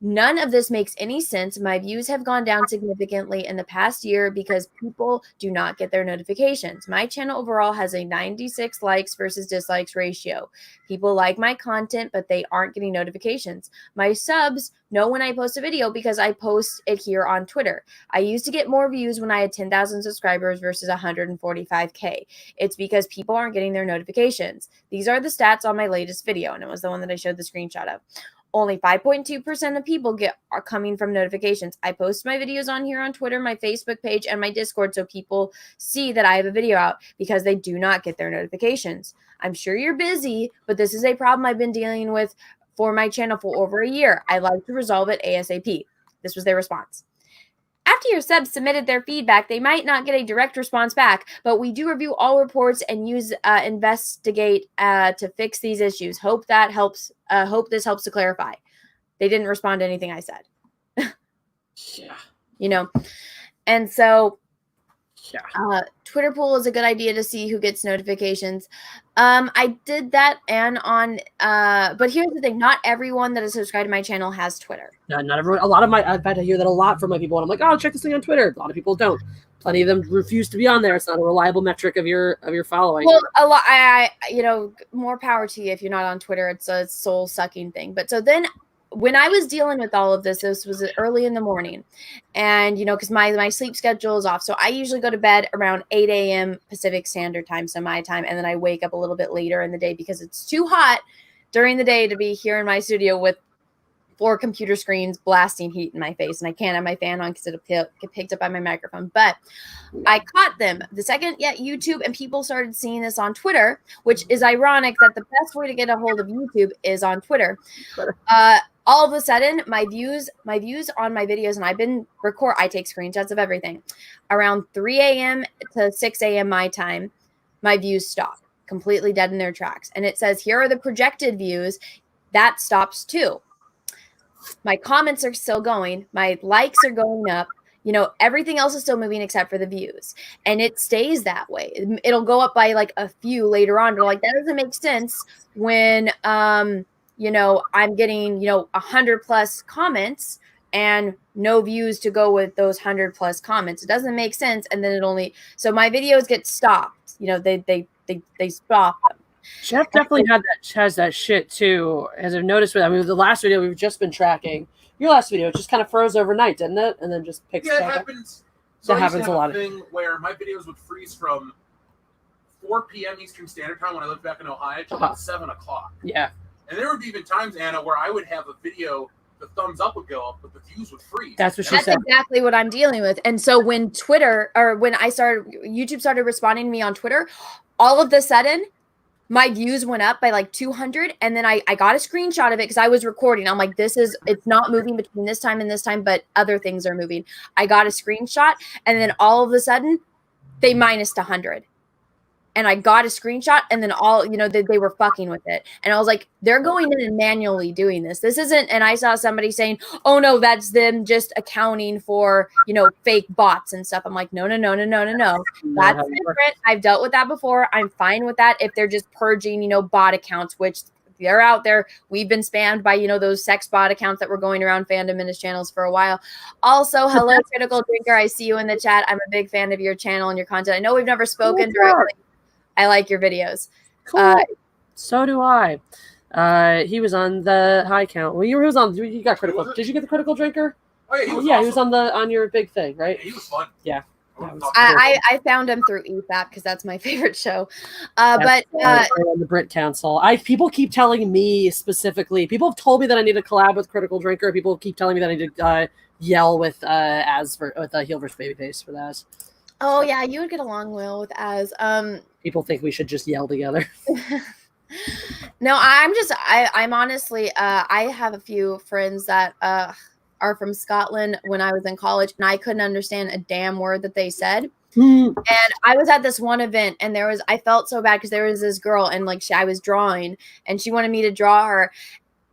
None of this makes any sense. My views have gone down significantly in the past year because people do not get their notifications. My channel overall has a 96 likes versus dislikes ratio. People like my content, but they aren't getting notifications. My subs know when I post a video because I post it here on Twitter. I used to get more views when I had 10,000 subscribers versus 145K. It's because people aren't getting their notifications. These are the stats on my latest video, and it was the one that I showed the screenshot of. Only 5.2% of people are coming from notifications. I post my videos on here on Twitter, my Facebook page, and my Discord so people see that I have a video out because they do not get their notifications. I'm sure you're busy, but this is a problem I've been dealing with for my channel for over a year. I'd like to resolve it ASAP. This was their response. After your subs submitted their feedback, they might not get a direct response back, but we do review all reports and investigate to fix these issues. Hope that helps. Hope this helps to clarify. They didn't respond to anything I said.
Yeah.
And so
Yeah.
Twitter poll is a good idea to see who gets notifications. I did that and on, but here's the thing. Not everyone that is subscribed to my channel has Twitter.
Not everyone. A lot of I've had to hear that a lot from my people. And I'm like, oh, check this thing on Twitter. A lot of people don't. Plenty of them refuse to be on there. It's not a reliable metric of your following.
Well, a lot. More power to you if you're not on Twitter. It's a soul sucking thing. But so then, when I was dealing with all of this was early in the morning, and because my sleep schedule is off, so I usually go to bed around 8 a.m. Pacific Standard Time, so my time, and then I wake up a little bit later in the day because it's too hot during the day to be here in my studio with 4 computer screens blasting heat in my face, and I can't have my fan on because it'll get picked up by my microphone. But I caught them the second YouTube and people started seeing this on Twitter, which is ironic that the best way to get a hold of YouTube is on Twitter. All of a sudden, my views on my videos, and I take screenshots of everything. Around 3 a.m. to 6 a.m. my time, my views stop, completely dead in their tracks. And it says, here are the projected views. That stops too. My comments are still going. My likes are going up. Everything else is still moving except for the views. And it stays that way. It'll go up by like a few later on. But that doesn't make sense when, I'm getting, 100 plus comments and no views to go with those 100 plus comments. It doesn't make sense. And then so my videos get stopped. They stop them.
Jeff definitely has that shit too, as I've noticed. The last video we've just been tracking, your last video, it just kind of froze overnight, didn't it? And then just picks back up.
Yeah, it happens. So
that happens a lot.
Thing where my videos would freeze from 4 p.m. Eastern Standard Time when I lived back in Ohio to about 7 o'clock.
Yeah.
And there would be even times, Anna, where I would have a video, the thumbs up would go up, but the views would freeze.
That's what she said.
That's exactly what I'm dealing with. And so when YouTube started responding to me on Twitter, all of a sudden, my views went up by like 200. And then I got a screenshot of it because I was recording. I'm like, it's not moving between this time and this time, but other things are moving. I got a screenshot. And then all of a sudden, they minused 100. and I got a screenshot, and then all, they were fucking with it. And I was like, they're going in and manually doing this. This isn't, and I saw somebody saying, oh no, that's them just accounting for, fake bots and stuff. I'm like, no. That's different. I've dealt with that before. I'm fine with that if they're just purging, bot accounts, which they're out there. We've been spammed by, those sex bot accounts that were going around Fandom Minutes channels for a while. Also, hello, Critical Drinker. I see you in the chat. I'm a big fan of your channel and your content. I know we've never spoken directly. I like your videos.
Cool. So do I. He was on the high count. Well, you got Critical. Did you get the Critical Drinker?
Oh, yeah, he was
awesome. He was on your big thing, right?
Yeah, he was fun.
Yeah.
I found him through EFAP because that's my favorite show. On
the Brit Council, people keep telling me specifically. People have told me that I need to collab with Critical Drinker. People keep telling me that I need to yell with Heel vs Babyface for that.
Oh yeah, you would get along well with Az.
People think we should just yell together.
No, I'm honestly. I have a few friends that are from Scotland when I was in college, and I couldn't understand a damn word that they said. And I was at this one event, and I felt so bad because there was this girl, and I was drawing, and she wanted me to draw her.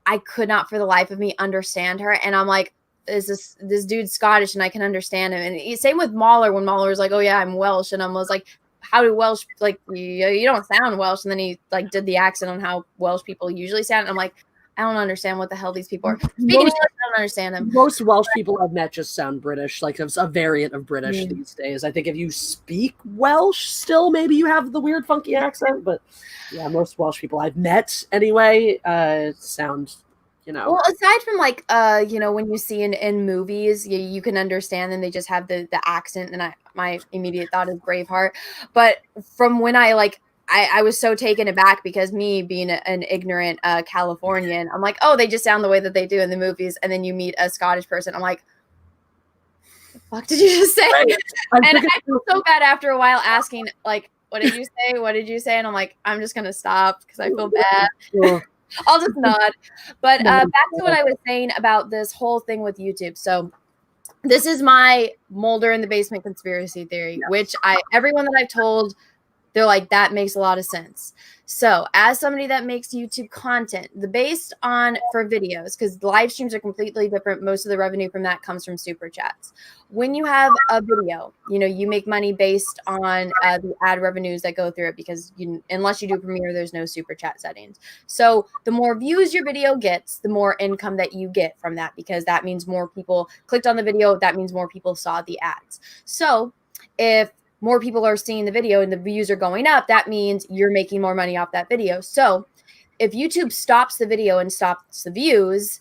I could not for the life of me understand her, and I'm like, is this dude's Scottish, and I can understand him. And same with Mahler, when Mahler was like, oh yeah, I'm Welsh, and I was like, how do Welsh, you don't sound Welsh. And then he did the accent on how Welsh people usually sound, and I'm like, I don't understand what the hell these people are speaking English. I don't understand them.
Most Welsh people I've met just sound British, it's a variant of British these days. I think if you speak Welsh, still maybe you have the weird funky accent, but yeah, most Welsh people I've met anyway sound,
Well, aside from when you see in movies, you can understand them. They just have the accent, and my immediate thought is Braveheart. But from when I was so taken aback because me being an ignorant Californian, I'm like, oh, they just sound the way that they do in the movies. And then you meet a Scottish person. I'm like, the fuck did you just say?
Right.
And I feel so bad after a while asking, what did you say? What did you say? And I'm like, I'm just going to stop because I feel bad.
Yeah.
I'll just nod. But back to what I was saying about this whole thing with YouTube. So this is my Mulder in the Basement conspiracy theory, which everyone that I've told, they're like, that makes a lot of sense. So as somebody that makes YouTube content, based on for videos, because live streams are completely different. Most of the revenue from that comes from super chats. When you have a video, you make money based on the ad revenues that go through it, because unless you do Premiere, there's no super chat settings. So the more views your video gets, the more income that you get from that, because that means more people clicked on the video. That means more people saw the ads. So if more people are seeing the video and the views are going up, that means you're making more money off that video. So if YouTube stops the video and stops the views,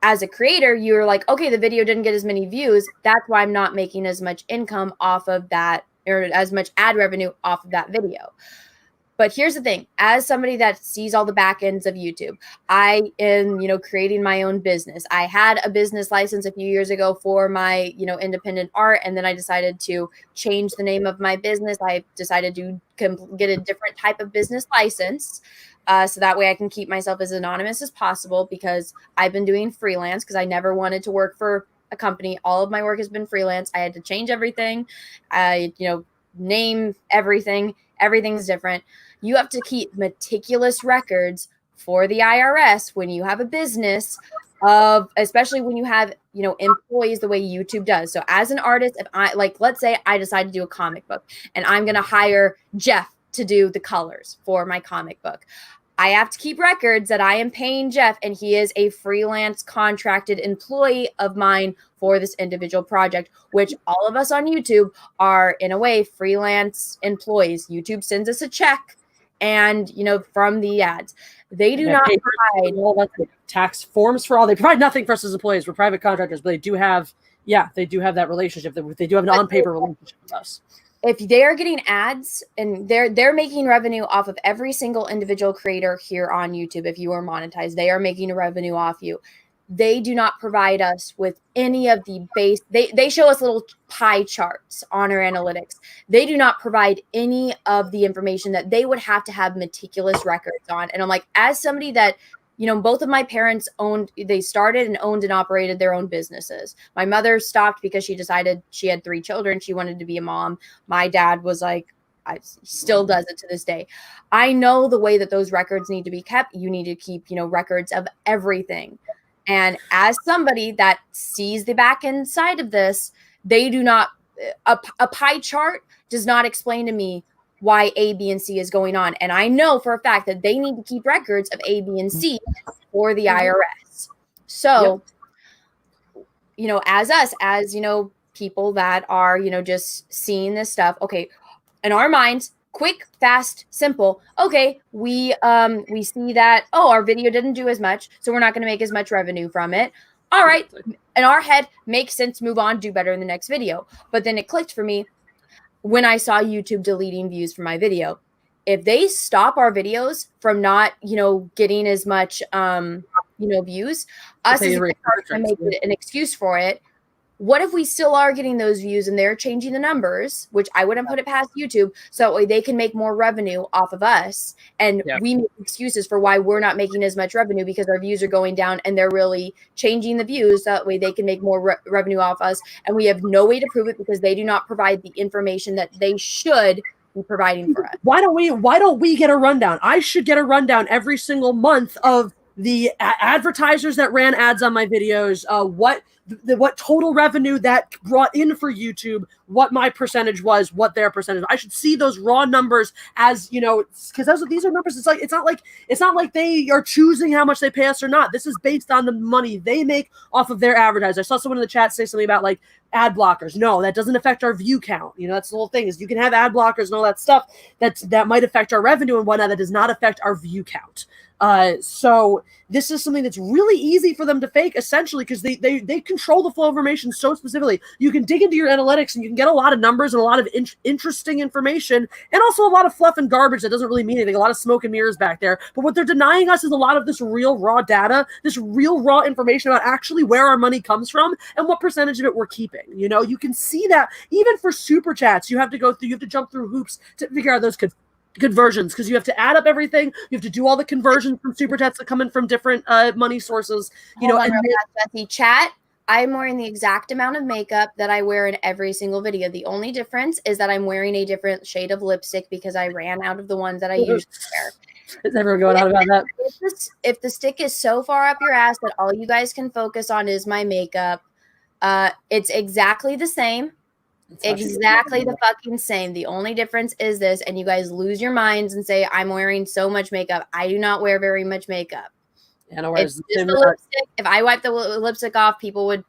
as a creator, you're like, okay, the video didn't get as many views. That's why I'm not making as much income off of that, or as much ad revenue off of that video. But here's the thing, as somebody that sees all the back ends of YouTube, I am, creating my own business. I had a business license a few years ago for my, independent art. And then I decided to change the name of my business. I decided to get a different type of business license. So that way I can keep myself as anonymous as possible, because I've been doing freelance because I never wanted to work for a company. All of my work has been freelance. I had to change everything. Name everything. Everything's different. You have to keep meticulous records for the IRS when you have a business, especially when you have, employees the way YouTube does. So as an artist, if let's say I decide to do a comic book and I'm going to hire Jeff to do the colors for my comic book, I have to keep records that I am paying Jeff, and he is a freelance contracted employee of mine for this individual project, which all of us on YouTube are, in a way, freelance employees. YouTube sends us a check, and, from the ads. They do not provide
all that tax forms for all. They provide nothing for us as employees. We're private contractors, but they do have that relationship. They do have an on-paper relationship with us.
If they are getting ads, and they're making revenue off of every single individual creator here on YouTube, if you are monetized, they are making a revenue off you. They do not provide us with any of the base. They show us little pie charts on our analytics. They do not provide any of the information that they would have to have meticulous records on. And I'm like, as somebody that, both of my parents they started and owned and operated their own businesses. My mother stopped because she decided she had 3 children. She wanted to be a mom. My dad was like, still does it to this day. I know the way that those records need to be kept. You need to keep, records of everything. And as somebody that sees the back end side of this, they do not, a pie chart does not explain to me why A, B, and C is going on. And I know for a fact that they need to keep records of A, B, and C for the IRS. So, as us, as, people that are, just seeing this stuff, okay, in our minds, quick, fast, simple. Okay, we see that, our video didn't do as much, so we're not going to make as much revenue from it. All right, in our head, makes sense, move on, do better in the next video. But then it clicked for me when I saw YouTube deleting views from my video. If they stop our videos from not, getting as much, views, us as a make an excuse for it. What if we still are getting those views and they're changing the numbers, which I wouldn't put it past YouTube, so that way they can make more revenue off of us. And we make excuses for why we're not making as much revenue because our views are going down and they're really changing the views. So that way they can make more revenue off us. And we have no way to prove it because they do not provide the information that they should be providing for us.
Why don't we get a rundown? I should get a rundown every single month of the advertisers that ran ads on my videos, what total revenue that brought in for YouTube, what my percentage was, what their percentage. I should see those raw numbers as, because these are numbers. It's not like they are choosing how much they pay us or not. This is based on the money they make off of their advertisers. I saw someone in the chat say something about like ad blockers. No, that doesn't affect our view count. That's the whole thing, is you can have ad blockers and all that stuff that might affect our revenue and whatnot. That does not affect our view count. So this is something that's really easy for them to fake, essentially, because they control the flow of information so specifically. You can dig into your analytics and you can get a lot of numbers and a lot of interesting information, and also a lot of fluff and garbage that doesn't really mean anything, a lot of smoke and mirrors back there. But what they're denying us is a lot of this real raw data, this real raw information about actually where our money comes from and what percentage of it we're keeping. You can see that even for super chats, you have to jump through hoops to figure out those conversions, because you have to add up everything. You have to do all the conversions from super chats that come in from different money sources.
Jessi, chat. I'm wearing the exact amount of makeup that I wear in every single video. The only difference is that I'm wearing a different shade of lipstick because I ran out of the ones that I usually wear.
Is everyone going on about that?
If the stick is so far up your ass that all you guys can focus on is my makeup, it's exactly the same. Exactly the fucking same. The only difference is this, and you guys lose your minds and say, I'm wearing so much makeup. I do not wear very much makeup. It's just the lipstick. If I wipe the lipstick off, people would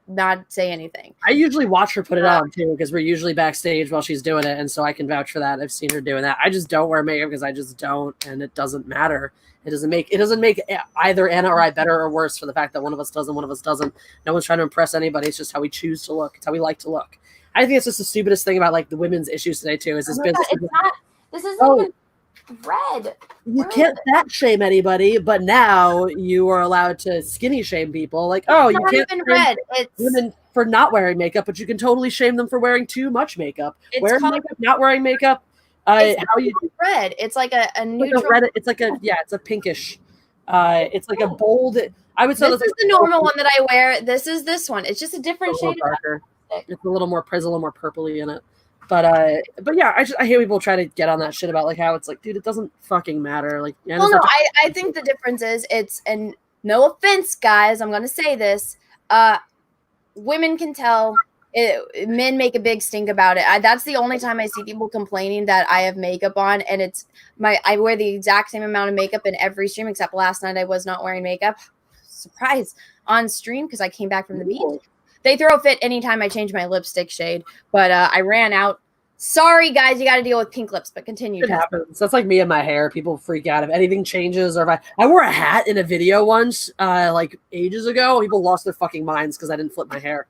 not say anything.
I usually watch her put it on too, because we're usually backstage while she's doing it, and so I can vouch for that. I've seen her doing that. I just don't wear makeup because I just don't, and it doesn't matter. It doesn't make either Anna or I better or worse for the fact that one of us does and one of us doesn't. No one's trying to impress anybody. It's just how we choose to look. It's how we like to look. I think it's just the stupidest thing about like the women's issues today too. Is this business?
This isn't even red.
You can't fat shame anybody, but now you are allowed to skinny shame people. Like, you can't
even red.
It's women for not wearing makeup, but you can totally shame them for wearing too much makeup. Wearing makeup, not wearing makeup.
It's red. It's like a neutral.
It's a pinkish. It's like a bold. I would say
this is the normal one that I wear. This is this one. It's just a different shade.
Darker. It's a little more a little more purpley in it. But yeah, I hate people try to get on that shit about like how it's like, dude, it doesn't fucking matter. Like,
I think the difference is and no offense, guys, I'm gonna say this. Women can tell. Men make a big stink about it. That's the only time I see people complaining that I have makeup on, and I wear the exact same amount of makeup in every stream except last night I was not wearing makeup. Surprise on stream because I came back from the beach. They throw a fit anytime I change my lipstick shade, but I ran out. Sorry, guys, you got to deal with pink lips, but continue.
It happens. That's like me and my hair. People freak out if anything changes, or if I wore a hat in a video once, like ages ago. People lost their fucking minds because I didn't flip my hair.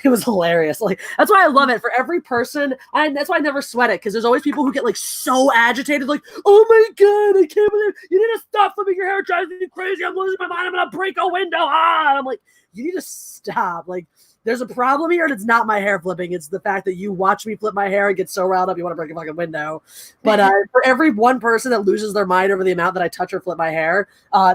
It was hilarious. Like, that's why I love it. For every person, and that's why I never sweat it, because there's always people who get like so agitated, like, oh my god, I can't believe you need to stop flipping your hair. It drives me crazy. I'm losing my mind. I'm gonna break a window. And I'm like, you need to stop. Like, there's a problem here, and it's not my hair flipping. It's the fact that you watch me flip my hair and get so riled up you want to break a fucking window. But for every one person that loses their mind over the amount that I touch or flip my hair,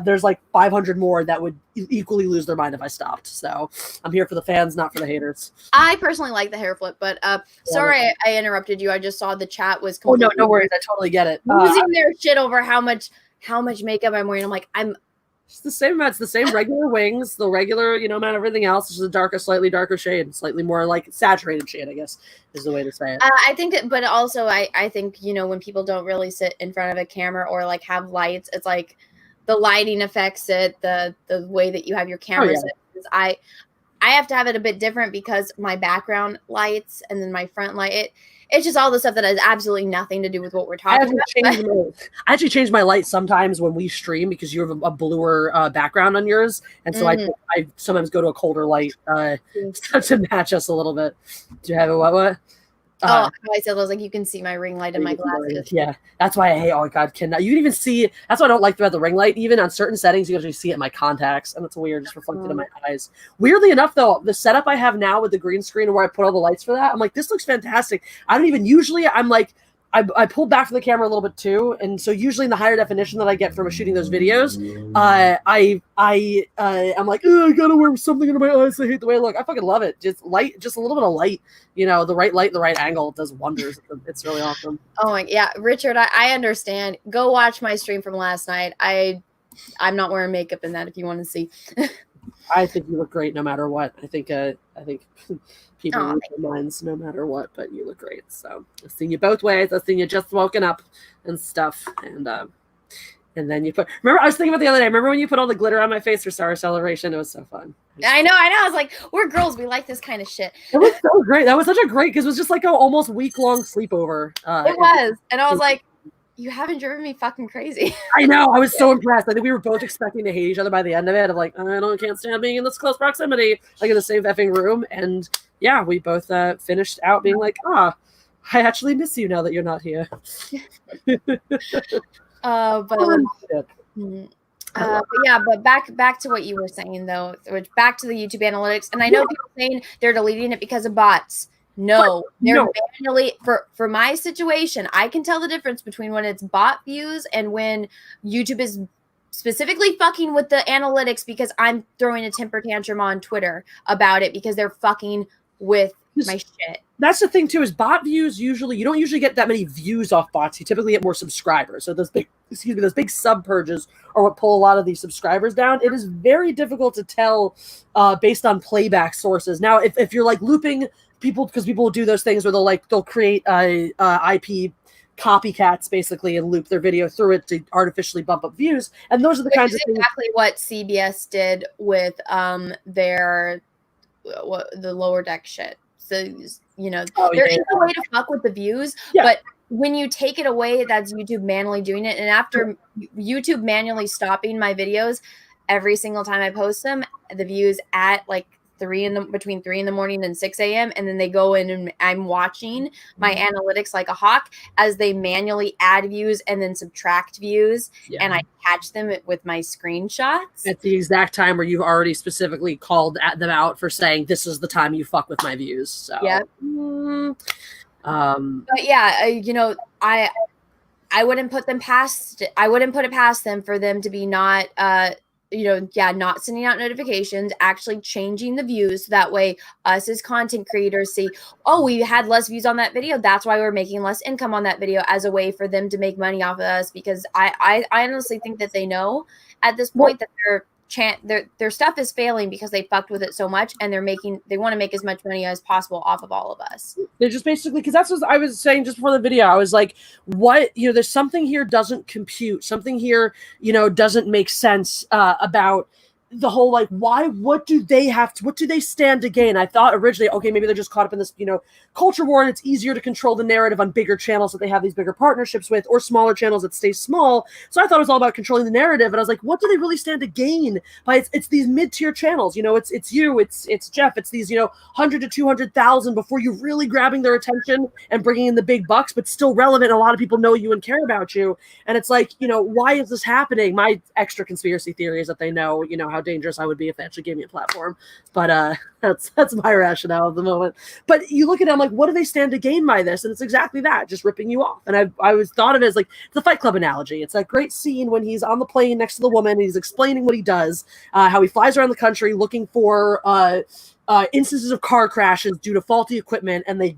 there's like 500 more that would equally lose their mind if I stopped. So I'm here for the fans, not for the haters.
I personally like the hair flip, but sorry I interrupted you. I just saw the chat was
Oh no worries. I totally get it.
losing their shit over how much makeup I'm wearing. I'm like,
it's the same amount. It's the same regular wings, the regular, amount of everything else. It's just a slightly darker shade, slightly more like saturated shade, I guess, is the way to say it.
I think that, but also I think, when people don't really sit in front of a camera or like have lights, it's like the lighting affects it, the way that you have your camera set. I have to have it a bit different because my background lights and then my front light, it's just all the stuff that has absolutely nothing to do with what we're talking about.
I actually change my light sometimes when we stream because you have a bluer background on yours. And so I sometimes go to a colder light to match us a little bit. Do you have a what?
I said, I was like, you can see my ring light in my glasses.
Yeah, that's why I hate. Oh God, you can even see? That's why I don't like the ring light. Even on certain settings, you can actually see it in my contacts, and it's weird, just reflected in my eyes. Weirdly enough, though, the setup I have now with the green screen where I put all the lights for that, I'm like, this looks fantastic. I don't even usually. I'm like, I pulled back from the camera a little bit too, and so usually in the higher definition that I get from shooting those videos, I'm like, I gotta wear something under my eyes. I hate the way I look. I fucking love it. Just a little bit of light. The right light, the right angle does wonders. It's really awesome.
Oh my yeah, Richard, I understand. Go watch my stream from last night. I'm not wearing makeup in that if you want to see.
I think you look great no matter what. I think people lose their minds no matter what, but you look great. So I've seen you both ways. I've seen you just woken up and stuff. And then you remember I was thinking about the other day, remember when you put all the glitter on my face for Star Celebration? It was so fun.
I know. I was like, we're girls, we like this kind of shit.
It was so great. That was such a great, because it was just like an almost week-long sleepover.
It was. And I was like, you haven't driven me fucking crazy.
I know. I was so impressed. I think we were both expecting to hate each other by the end of it. Of like, can't stand being in this close proximity, like in the same effing room. And yeah, we both finished out being like, I actually miss you now that you're not here.
But back to what you were saying though, back to the YouTube analytics. And I know people saying they're deleting it because of bots. No, they're manually for my situation. I can tell the difference between when it's bot views and when YouTube is specifically fucking with the analytics because I'm throwing a temper tantrum on Twitter about it because they're fucking with my shit.
That's the thing too, is bot views you don't usually get that many views off bots. You typically get more subscribers. So those big sub purges are what pull a lot of these subscribers down. It is very difficult to tell based on playback sources. Now, if you're like looping people, because people will do those things where they'll create IP copycats basically and loop their video through it to artificially bump up views. And those are the kinds of things.
Exactly what CBS did with the Lower Deck shit. So there is a way to fuck with the views, but when you take it away, that's YouTube manually doing it. And after YouTube manually stopping my videos every single time I post them, the views at like between 3 a.m. and 6 a.m. And then they go in and I'm watching my analytics like a hawk as they manually add views and then subtract views. Yeah. And I catch them with my screenshots.
At the exact time where you've already specifically called them out for saying, this is the time you fuck with my views. So,
yeah. But yeah, I wouldn't put it past them for them to be not, not sending out notifications, actually changing the views. So that way us as content creators see, we had less views on that video. That's why we're making less income on that video, as a way for them to make money off of us. Because I honestly think that they know at this point that their stuff is failing because they fucked with it so much, and they want to make as much money as possible off of all of us.
They're just basically, because that's what I was saying just before the video. I was like, what, there's something here doesn't compute. Something here, doesn't make sense about the whole, like, what do they stand to gain? I thought originally, okay, maybe they're just caught up in this, culture war, and it's easier to control the narrative on bigger channels that they have these bigger partnerships with, or smaller channels that stay small. So I thought it was all about controlling the narrative, and I was like, what do they really stand to gain by it's these mid-tier channels? It's you, it's Jeff, it's these 100 to 200,000 before you really grabbing their attention and bringing in the big bucks, but still relevant. A lot of people know you and care about you, and it's like, why is this happening? My extra conspiracy theory is that they know, how how dangerous I would be if they actually gave me a platform. But that's my rationale at the moment. But you look at it, I'm like, what do they stand to gain by this? And it's exactly that, just ripping you off. And I always thought of it as like the Fight Club analogy. It's that great scene when he's on the plane next to the woman, and he's explaining what he does, how he flies around the country looking for instances of car crashes due to faulty equipment, and they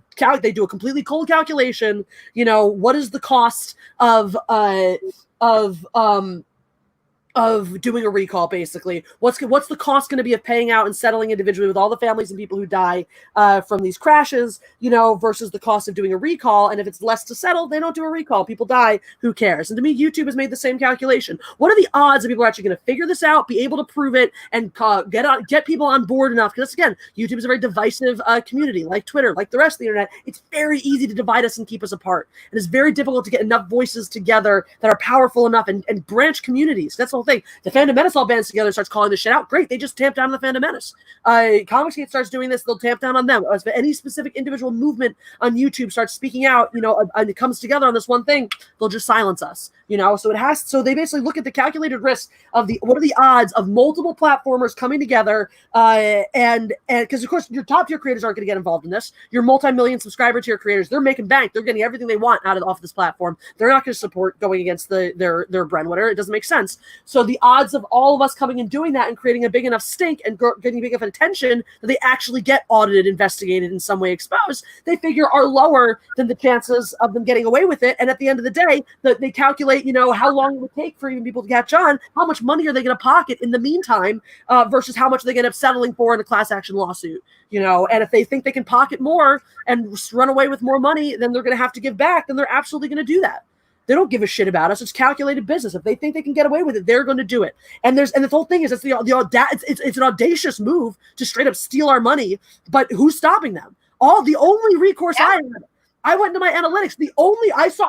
do a completely cold calculation. You know, what is the cost of doing a recall, basically? What's the cost going to be of paying out and settling individually with all the families and people who die from these crashes, you know, versus the cost of doing a recall? And if it's less to settle, they don't do a recall. People die. Who cares? And to me, YouTube has made the same calculation. What are the odds that people are actually going to figure this out, be able to prove it, and get people on board enough? Because again, YouTube is a very divisive community, like Twitter, like the rest of the internet. It's very easy to divide us and keep us apart. And it's very difficult to get enough voices together that are powerful enough and branch communities. That's the whole thing. The Fandom Menace all bands together, starts calling this shit out. Great, they just tamped down on the Fandom Menace. Comicsgate starts doing this, they'll tamp down on them. If any specific individual movement on YouTube starts speaking out, you know, and it comes together on this one thing, they'll just silence us. You know, so they basically look at the calculated risk of what are the odds of multiple platformers coming together, and because of course your top tier creators aren't going to get involved in this. Your multi-million subscriber tier creators, they're making bank, they're getting everything they want off this platform. They're not going to support going against their breadwinner. It doesn't make sense. So the odds of all of us coming and doing that and creating a big enough stink and getting big enough attention that they actually get audited, investigated, in some way exposed, they figure are lower than the chances of them getting away with it. And at the end of the day, they calculate, you know, how long it would take for even people to catch on, how much money are they going to pocket in the meantime, versus how much they end up settling for in a class action lawsuit, you know. And if they think they can pocket more and run away with more money than they're going to have to give back, then they're absolutely going to do that. They don't give a shit about us. It's calculated business. If they think they can get away with it, they're going to do it. And the whole thing is, it's an audacious move to straight up steal our money. But who's stopping them? The only recourse I went into my analytics.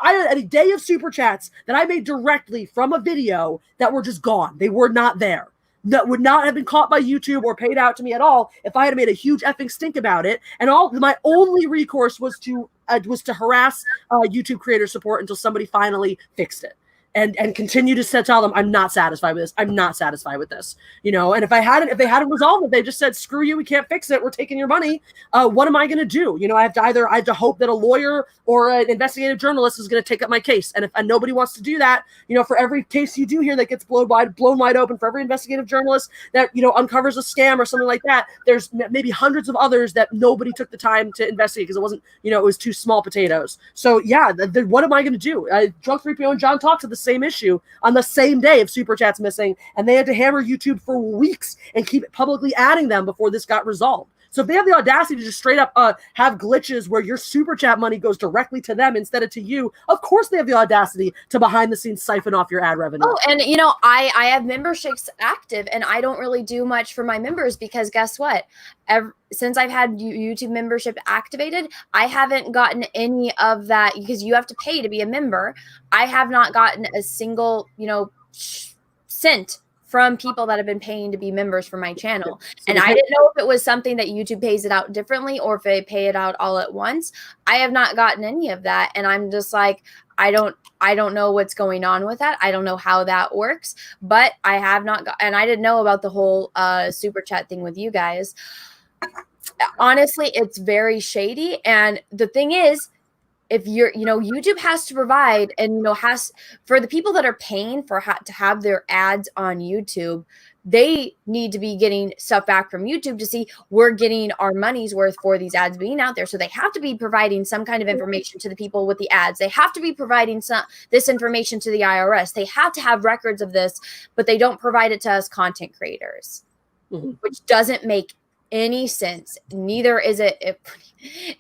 I had a day of super chats that I made directly from a video that were just gone. They were not there. That would not have been caught by YouTube or paid out to me at all if I had made a huge effing stink about it. And my only recourse was to harass YouTube creator support until somebody finally fixed it. And continue to tell them, I'm not satisfied with this. I'm not satisfied with this. You know, and if they hadn't resolved it, they just said, screw you, we can't fix it, we're taking your money. What am I going to do? You know, I have to hope that a lawyer or an investigative journalist is going to take up my case. And if nobody wants to do that, you know, for every case you do here that gets blown wide open, for every investigative journalist that, you know, uncovers a scam or something like that, there's maybe hundreds of others that nobody took the time to investigate because it wasn't, you know, it was too small potatoes. So yeah, what am I going to do? Drunk 3PO and John talked to the same issue on the same day of super chats missing, and they had to hammer YouTube for weeks and keep publicly adding them before this got resolved. So if they have the audacity to just straight up have glitches where your super chat money goes directly to them instead of to you, of course they have the audacity to behind the scenes siphon off your ad revenue.
Oh, and you know, I have memberships active, and I don't really do much for my members because guess what? Since I've had YouTube membership activated, I haven't gotten any of that because you have to pay to be a member. I have not gotten a single, you know, cent from people that have been paying to be members for my channel. And I didn't know if it was something that YouTube pays it out differently or if they pay it out all at once. I have not gotten any of that. And I'm just like, I don't know what's going on with that. I don't know how that works, but I have not got, and I didn't know about the whole super chat thing with you guys. Honestly, it's very shady. And the thing is, if you're, you know, YouTube has to provide, and, you know, has for the people that are paying to have their ads on YouTube, they need to be getting stuff back from YouTube to see we're getting our money's worth for these ads being out there. So they have to be providing some kind of information to the people with the ads. They have to be providing this information to the IRS. They have to have records of this, but they don't provide it to us content creators, which doesn't make any sense. Neither is it.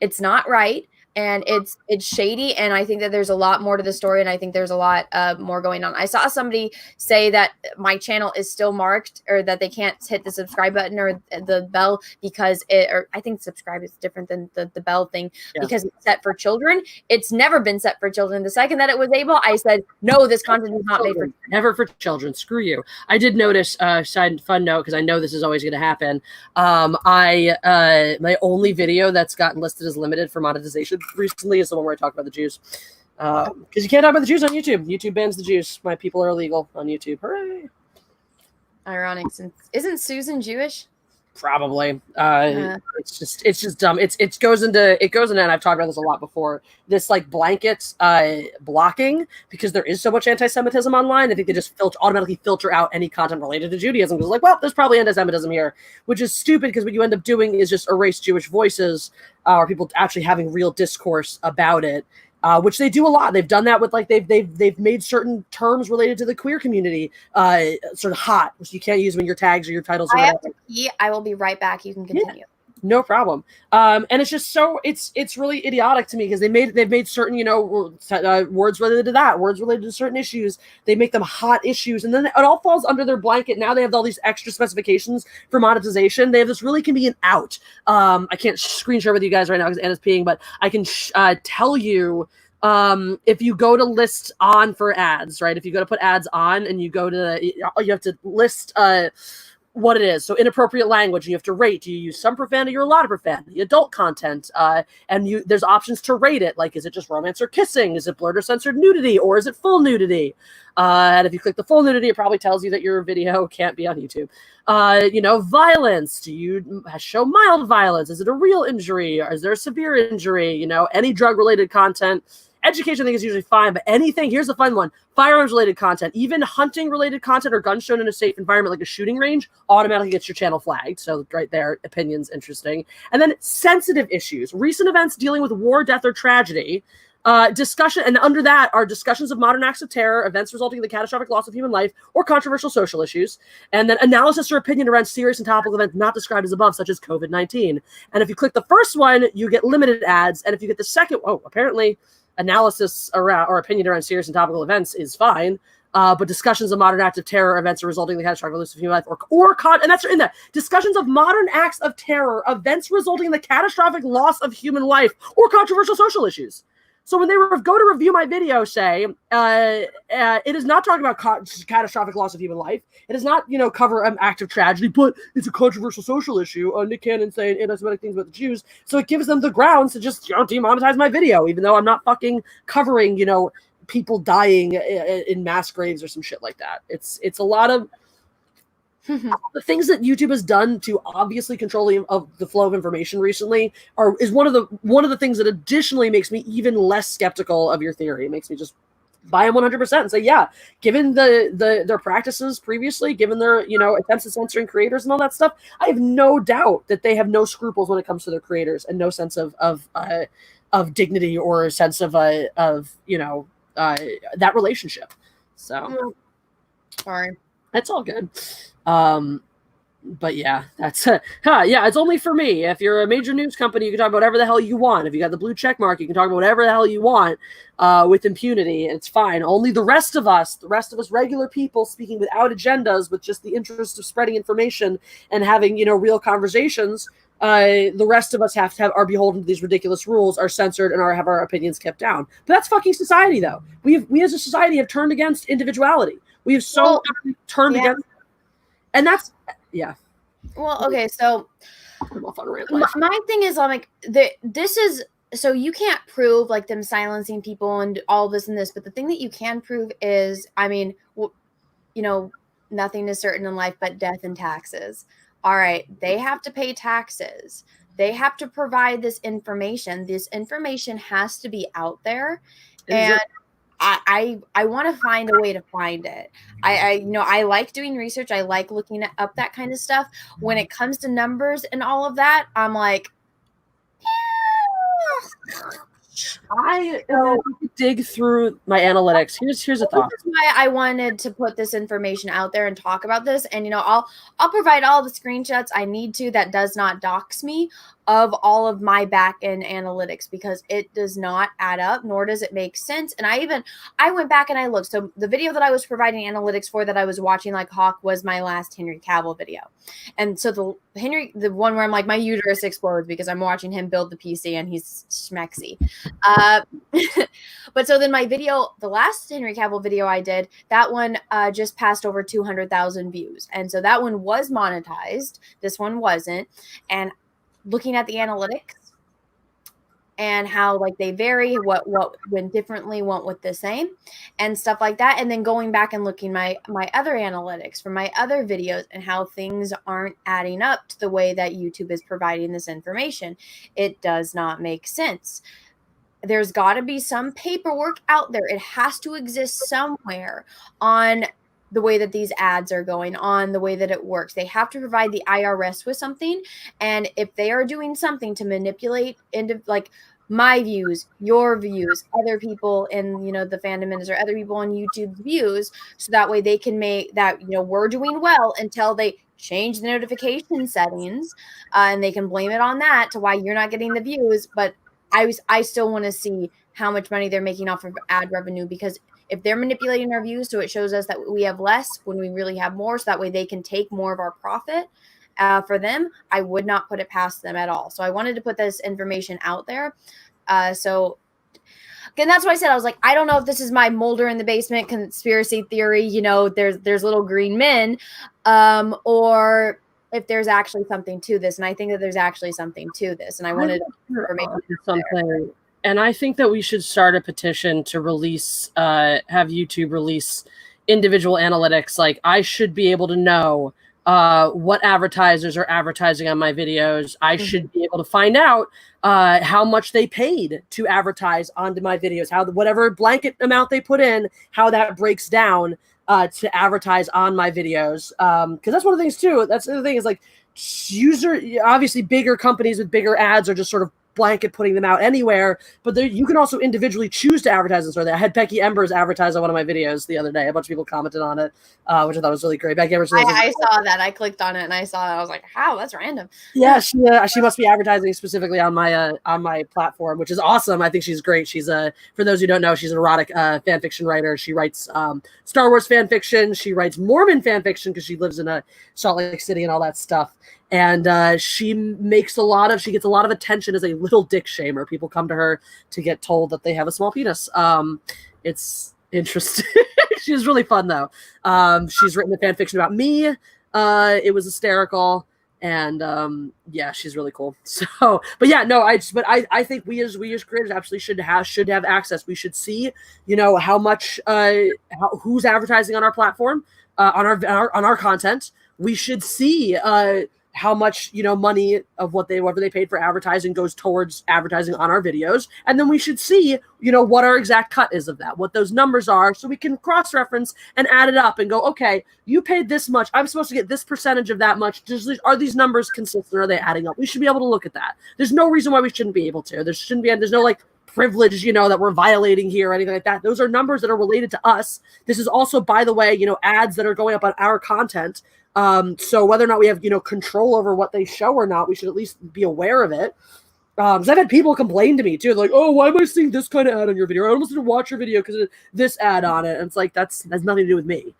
It's not right. And it's shady, and I think that there's a lot more to the story, and I think there's a lot more going on. I saw somebody say that my channel is still marked, or that they can't hit the subscribe button or the bell because or I think subscribe is different than the bell thing, because it's set for children. It's never been set for children. The second that it was able, I said, no, this content is not made for children.
Never for children. Screw you. I did notice, fun note, because I know this is always going to happen. My only video that's gotten listed as limited for monetization recently is the one where I talk about the Jews, because you can't talk about the Jews on YouTube. YouTube bans the Jews. My people are illegal on YouTube. Hooray!
Ironic, since isn't Susan Jewish?
Probably. It's just dumb. It goes into, and I've talked about this a lot before. This like blanket blocking, because there is so much anti-Semitism online. I think they just automatically filter out any content related to Judaism because like, well, there's probably anti-Semitism here, which is stupid because what you end up doing is just erase Jewish voices or people actually having real discourse about it. Which they do a lot. They've done that with like they've made certain terms related to the queer community sort of hot, which you can't use when your tags or your titles. Or
I have to pee. I will be right back. You can continue.
Yeah, no problem. And it's just so it's really idiotic to me because they've made certain words related to that, words related to certain issues. They make them hot issues, and then it all falls under their blanket. Now they have all these extra specifications for monetization. They have this really convenient out. I can't screen share with you guys right now because Anna's peeing, but I can tell you. If you go to list on for ads, right? If you go to put ads on and you go to you have to list what it is. So inappropriate language, you have to rate. Do you use some profanity or a lot of profanity? Adult content, and there's options to rate it. Like, is it just romance or kissing? Is it blurred or censored nudity, or is it full nudity? And if you click the full nudity, it probably tells you that your video can't be on YouTube. Violence. Do you show mild violence? Is it a real injury? Or is there a severe injury? Any drug-related content. Education, I think, is usually fine, but anything, here's the fun one, firearms-related content, even hunting-related content or guns shown in a safe environment like a shooting range, automatically gets your channel flagged. So right there, opinions, interesting. And then sensitive issues, recent events dealing with war, death, or tragedy, discussion, and under that are discussions of modern acts of terror, events resulting in the catastrophic loss of human life, or controversial social issues, and then analysis or opinion around serious and topical events not described as above, such as COVID-19. And if you click the first one, you get limited ads, and if you get the second, apparently analysis around or opinion around serious and topical events is fine, but discussions of modern acts of terror, events resulting in the catastrophic loss of human life, and that's in there. Discussions of modern acts of terror, events resulting in the catastrophic loss of human life, or controversial social issues. So when they go to review my video, say, it is not talking about catastrophic loss of human life. It does not, cover an act of tragedy, but it's a controversial social issue. Nick Cannon saying anti-Semitic things about the Jews. So it gives them the grounds to just, demonetize my video, even though I'm not fucking covering, people dying in mass graves or some shit like that. It's a lot of the things that YouTube has done to obviously control the flow of information recently is one of the things that additionally makes me even less skeptical of your theory. It makes me just buy them 100% and say, yeah, given their practices previously, given their attempts at censoring creators and all that stuff, I have no doubt that they have no scruples when it comes to their creators and no sense of dignity or a sense of that relationship. So
sorry,
that's all good. But yeah, that's it's only for me. If you're a major news company, you can talk about whatever the hell you want. If you got the blue check mark, you can talk about whatever the hell you want with impunity, and it's fine. Only the rest of us regular people speaking without agendas, with just the interest of spreading information and having real conversations, the rest of us are beholden to these ridiculous rules, are censored, and have our opinions kept down. But that's fucking society, though. We as a society have turned against individuality. We have turned against. And that's, yeah.
Well, okay, so my thing is, I'm like, this is, so you can't prove like them silencing people and all this and this, but the thing that you can prove is, nothing is certain in life but death and taxes. All right, they have to pay taxes. They have to provide this information. This information has to be out there. And I want to find a way to find it. I like doing research. I like looking up that kind of stuff. When it comes to numbers and all of that, I'm like,
I dig through my analytics. Here's a thought.
This is why I wanted to put this information out there and talk about this. And I'll provide all the screenshots I need to that does not dox me of all of my back end analytics, because it does not add up, nor does it make sense. And I went back and I looked. So the video that I was providing analytics for, that I was watching like hawk, was my last Henry Cavill video. And so the one where I'm like, my uterus explodes because I'm watching him build the PC and he's schmexy. But so then my video, the last Henry Cavill video I did, that one just passed over 200,000 views. And so that one was monetized. This one wasn't. And looking at the analytics, and how like they vary, what went differently, what went the same, and stuff like that. And then going back and looking my other analytics from my other videos and how things aren't adding up to the way that YouTube is providing this information. It does not make sense. There's got to be some paperwork out there. It has to exist somewhere on the way that these ads are going on, the way that it works. They have to provide the IRS with something. And if they are doing something to manipulate into like my views, your views, other people in, the fandom industry, other people on YouTube's views, so that way they can make that, we're doing well until they change the notification settings, and they can blame it on that to why you're not getting the views. But I still want to see how much money they're making off of ad revenue, because if they're manipulating our views so it shows us that we have less when we really have more, so that way they can take more of our profit for them, I would not put it past them at all. So I wanted to put this information out there. So again, that's why I said, I was like, I don't know if this is my Mulder in the basement conspiracy theory, there's little green men, or if there's actually something to this. And I think that there's actually something to this. And I wanted information
something. And I think that we should start a petition to release, have YouTube release individual analytics. Like, I should be able to know what advertisers are advertising on my videos. I should be able to find out how much they paid to advertise onto my videos, how whatever blanket amount they put in, how that breaks down to advertise on my videos. Because that's one of the things too. That's the other thing is like obviously bigger companies with bigger ads are just sort of blanket putting them out anywhere, but you can also individually choose to advertise this. I had Becky Embers advertise on one of my videos the other day. A bunch of people commented on it, which I thought was really great. Becky Embers.
I saw that. I clicked on it and I saw it. I was like, "How? That's random."
Yeah, she must be advertising specifically on my platform, which is awesome. I think she's great. She's for those who don't know, she's an erotic fan fiction writer. She writes Star Wars fan fiction. She writes Mormon fan fiction because she lives in Salt Lake City and all that stuff. And she gets a lot of attention as a little dick shamer. People come to her to get told that they have a small penis. It's interesting. She's really fun though. She's written a fan fiction about me. It was hysterical. And yeah, she's really cool. So, but yeah, no, I think we as creators absolutely should have access. We should see, how much who's advertising on our platform, on our content. We should see how much money of whatever they paid for advertising goes towards advertising on our videos, and then we should see what our exact cut is of that, what those numbers are, so we can cross-reference and add it up and go, okay, you paid this much, I'm supposed to get this percentage of that much. Are these numbers consistent? Are they adding up? We should be able to look at that. There's no reason why we shouldn't be able to. There's no like privilege, that we're violating here or anything like that. Those are numbers that are related to us. This is also, by the way, ads that are going up on our content. So whether or not we have, control over what they show or not, we should at least be aware of it. Because I've had people complain to me too, like, "Oh, why am I seeing this kind of ad on your video? I almost didn't watch your video because of this ad on it." And it's like, that's nothing to do with me,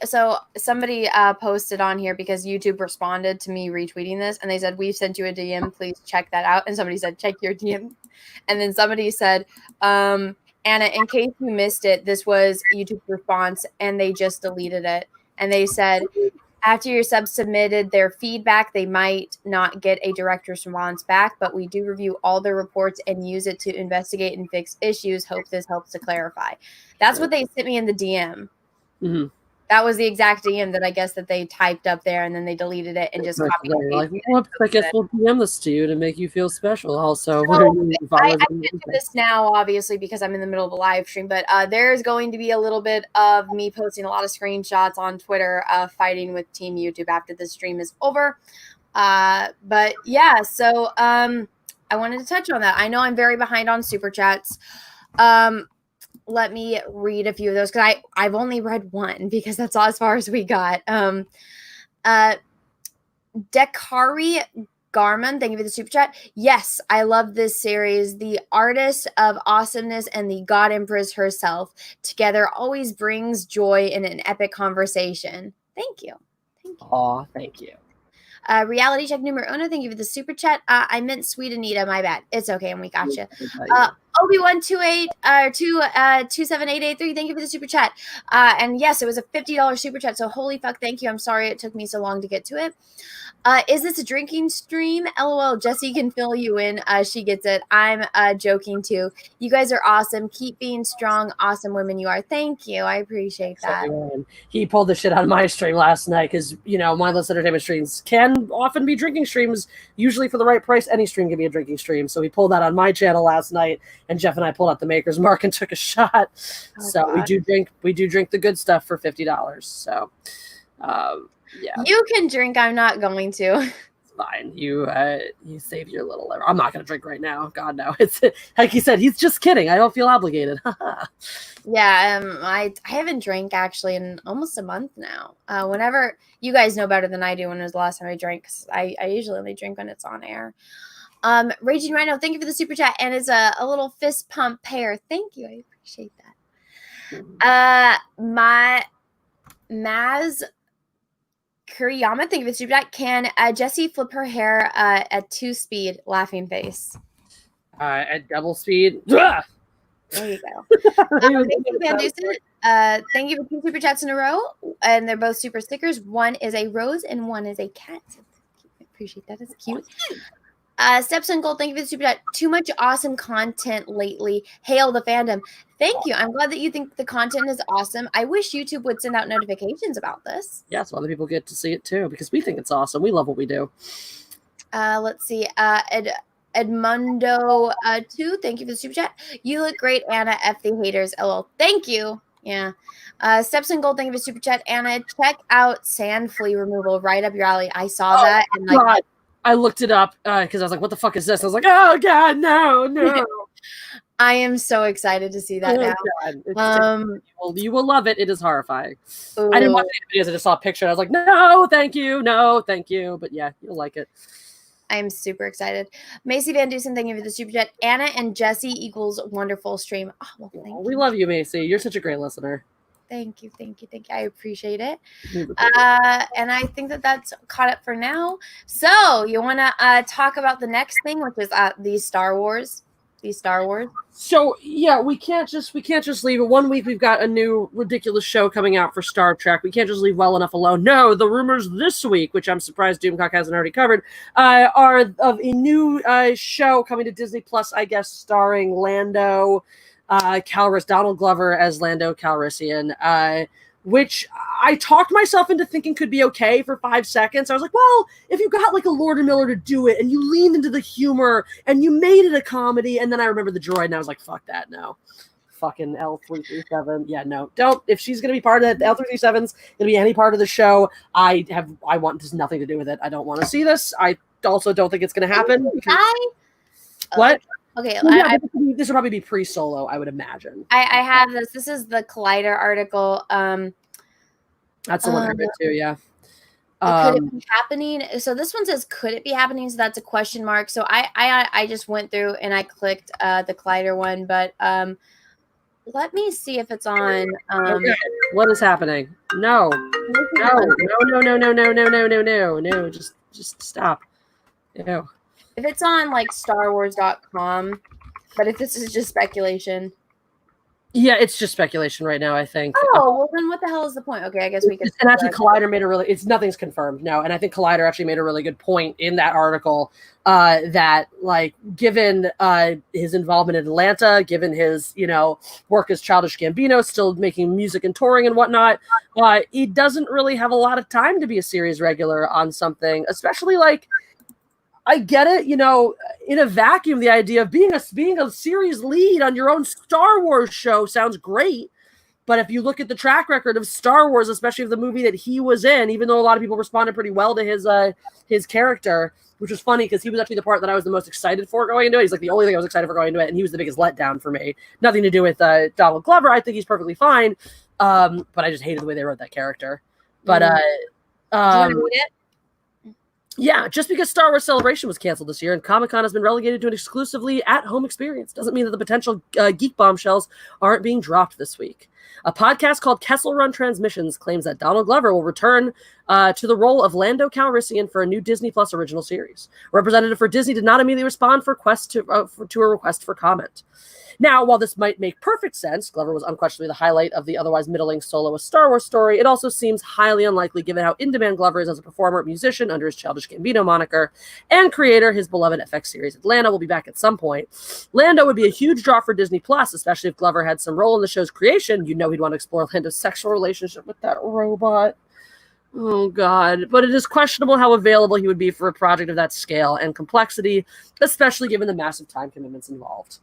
So
somebody posted on here because YouTube responded to me retweeting this, and they said, "We've sent you a DM. Please check that out." And somebody said, "Check your DM." And then somebody said, "Anna, in case you missed it, this was YouTube's response, and they just deleted it." And they said, after your subs submitted their feedback, they might not get a direct response back, but we do review all their reports and use it to investigate and fix issues. Hope this helps to clarify. That's what they sent me in the DM.
Mm-hmm.
That was the exact DM that I guess that they typed up there, and then they deleted it and just copied it.
Like, well, I guess we'll DM this to you to make you feel special. Also,
so I get to this now, obviously, because I'm in the middle of a live stream. But there's going to be a little bit of me posting a lot of screenshots on Twitter, fighting with Team YouTube after the stream is over. But yeah, so I wanted to touch on that. I know I'm very behind on super chats. Let me read a few of those because I've only read one because that's all as far as we got. Dekari Garman, thank you for the super chat. Yes, I love this series. The artist of awesomeness and the God Empress herself together always brings joy in an epic conversation. Thank you.
Aw, thank you.
Reality check numero uno, thank you for the super chat. I meant Sweet Anita, my bad. It's okay, and we got you. Obi128 27883. Thank you for the super chat. And yes, it was a $50 super chat. So holy fuck, thank you. I'm sorry it took me so long to get to it. Is this a drinking stream? LOL. Jessi can fill you in. She gets it. I'm joking too. You guys are awesome. Keep being strong, awesome women you are. Thank you. I appreciate that.
He pulled the shit out of my stream last night because, you know, mindless entertainment streams can often be drinking streams. Usually for the right price, any stream can be a drinking stream. So he pulled that on my channel last night, and Jeff and I pulled out the Maker's Mark and took a shot.
God.
we do drink the good stuff for $50. So, yeah.
You can drink. I'm not going to.
It's fine. You save your little liver. I'm not going to drink right now. God, no. It's like he said, he's just kidding. I don't feel obligated.
Yeah, I haven't drank actually in almost a month now. Whenever you guys know better than I do when was the last time I drank, 'cause I usually only drink when it's on air. Raging Rhino, thank you for the super chat, and it's a little fist pump pair. Thank you, I appreciate that. My Maz Kuriyama, thank you for the super chat. Can Jessi flip her hair at 2 speed? Laughing face.
At double speed.
There you go. Thank you, Van Dusen. Thank you for 2 super chats in a row, and they're both super stickers. One is a rose and one is a cat. So I appreciate that. It's cute. Steps and Gold, thank you for the super chat. Too much awesome content lately. Hail the fandom. Thank you. I'm glad that you think the content is awesome. I wish YouTube would send out notifications about this.
Yeah, so other people get to see it too, because we think it's awesome. We love what we do.
Let's see. Edmundo 2, thank you for the super chat. You look great, Anna. F the haters. LOL. Thank you. Yeah. Steps and Gold, thank you for the super chat. Anna, check out sand flea removal right up your alley. I saw that. And like,
God. I looked it up because I was like, what the fuck is this? I was like, oh, God, no.
I am so excited to see that now.
You will love it. It is horrifying.
Ooh.
I didn't watch any videos. I just saw a picture. I was like, no, thank you. No, thank you. But yeah, you'll like it.
I'm super excited. Macy Van Dusen, thank you for the super chat. Anna and Jessi equals wonderful stream. Oh, well, thank you.
We love you, Macy. You're such a great listener.
Thank you. I appreciate it. And I think that that's caught up for now. So you want to talk about the next thing, which is these Star Wars. So
yeah, we can't just leave it. 1 week we've got a new ridiculous show coming out for Star Trek. We can't just leave well enough alone. No, the rumors this week, which I'm surprised Doomcock hasn't already covered, are of a new show coming to Disney Plus, I guess, starring Lando Donald Glover as Lando Calrissian, which I talked myself into thinking could be okay for 5 seconds. I was like, well, if you got like a Lord and Miller to do it and you leaned into the humor and you made it a comedy, and then I remember the droid and I was like, fuck that, no. Fucking L337. Yeah, no. Don't. If she's going to be part of it, L337's going to be any part of the show, I want just nothing to do with it. I don't want to see this. I also don't think it's going to happen. What?
Okay,
well, this would probably be pre-solo, I would imagine.
I have this. This is the Collider article.
That's the one I read too, yeah.
Could it be happening? So this one says, could it be happening? So that's a question mark. So I just went through and I clicked the Collider one, but let me see if it's on.
Okay. What is happening? No. Just stop. Ew.
If it's on like StarWars.com, but if this is just speculation.
Yeah, it's just speculation right now, I think.
Oh, well then what the hell is the point? Okay, I guess we can.
And actually Collider made nothing's confirmed, no. And I think Collider actually made a really good point in that article that, like, given his involvement in Atlanta, given his, work as Childish Gambino, still making music and touring and whatnot, he doesn't really have a lot of time to be a series regular on something, especially like, I get it, in a vacuum, the idea of being a series lead on your own Star Wars show sounds great. But if you look at the track record of Star Wars, especially of the movie that he was in, even though a lot of people responded pretty well to his character, which was funny because he was actually the part that I was the most excited for going into it. He's like the only thing I was excited for going into it, and he was the biggest letdown for me. Nothing to do with Donald Glover. I think he's perfectly fine, but I just hated the way they wrote that character. But
do you want to read it?
Yeah, just because Star Wars Celebration was canceled this year and Comic-Con has been relegated to an exclusively at-home experience doesn't mean that the potential geek bombshells aren't being dropped this week. A podcast called Kessel Run Transmissions claims that Donald Glover will return to the role of Lando Calrissian for a new Disney Plus original series. A representative for Disney did not immediately respond to a request for comment. Now, while this might make perfect sense, Glover was unquestionably the highlight of the otherwise middling soloist Star Wars story, it also seems highly unlikely given how in-demand Glover is as a performer, musician under his Childish Gambino moniker, and creator. His beloved FX series Atlanta will be back at some point. Lando would be a huge draw for Disney Plus, especially if Glover had some role in the show's creation. You know he'd want to explore Lando's sexual relationship with that robot. Oh, God. But it is questionable how available he would be for a project of that scale and complexity, especially given the massive time commitments involved.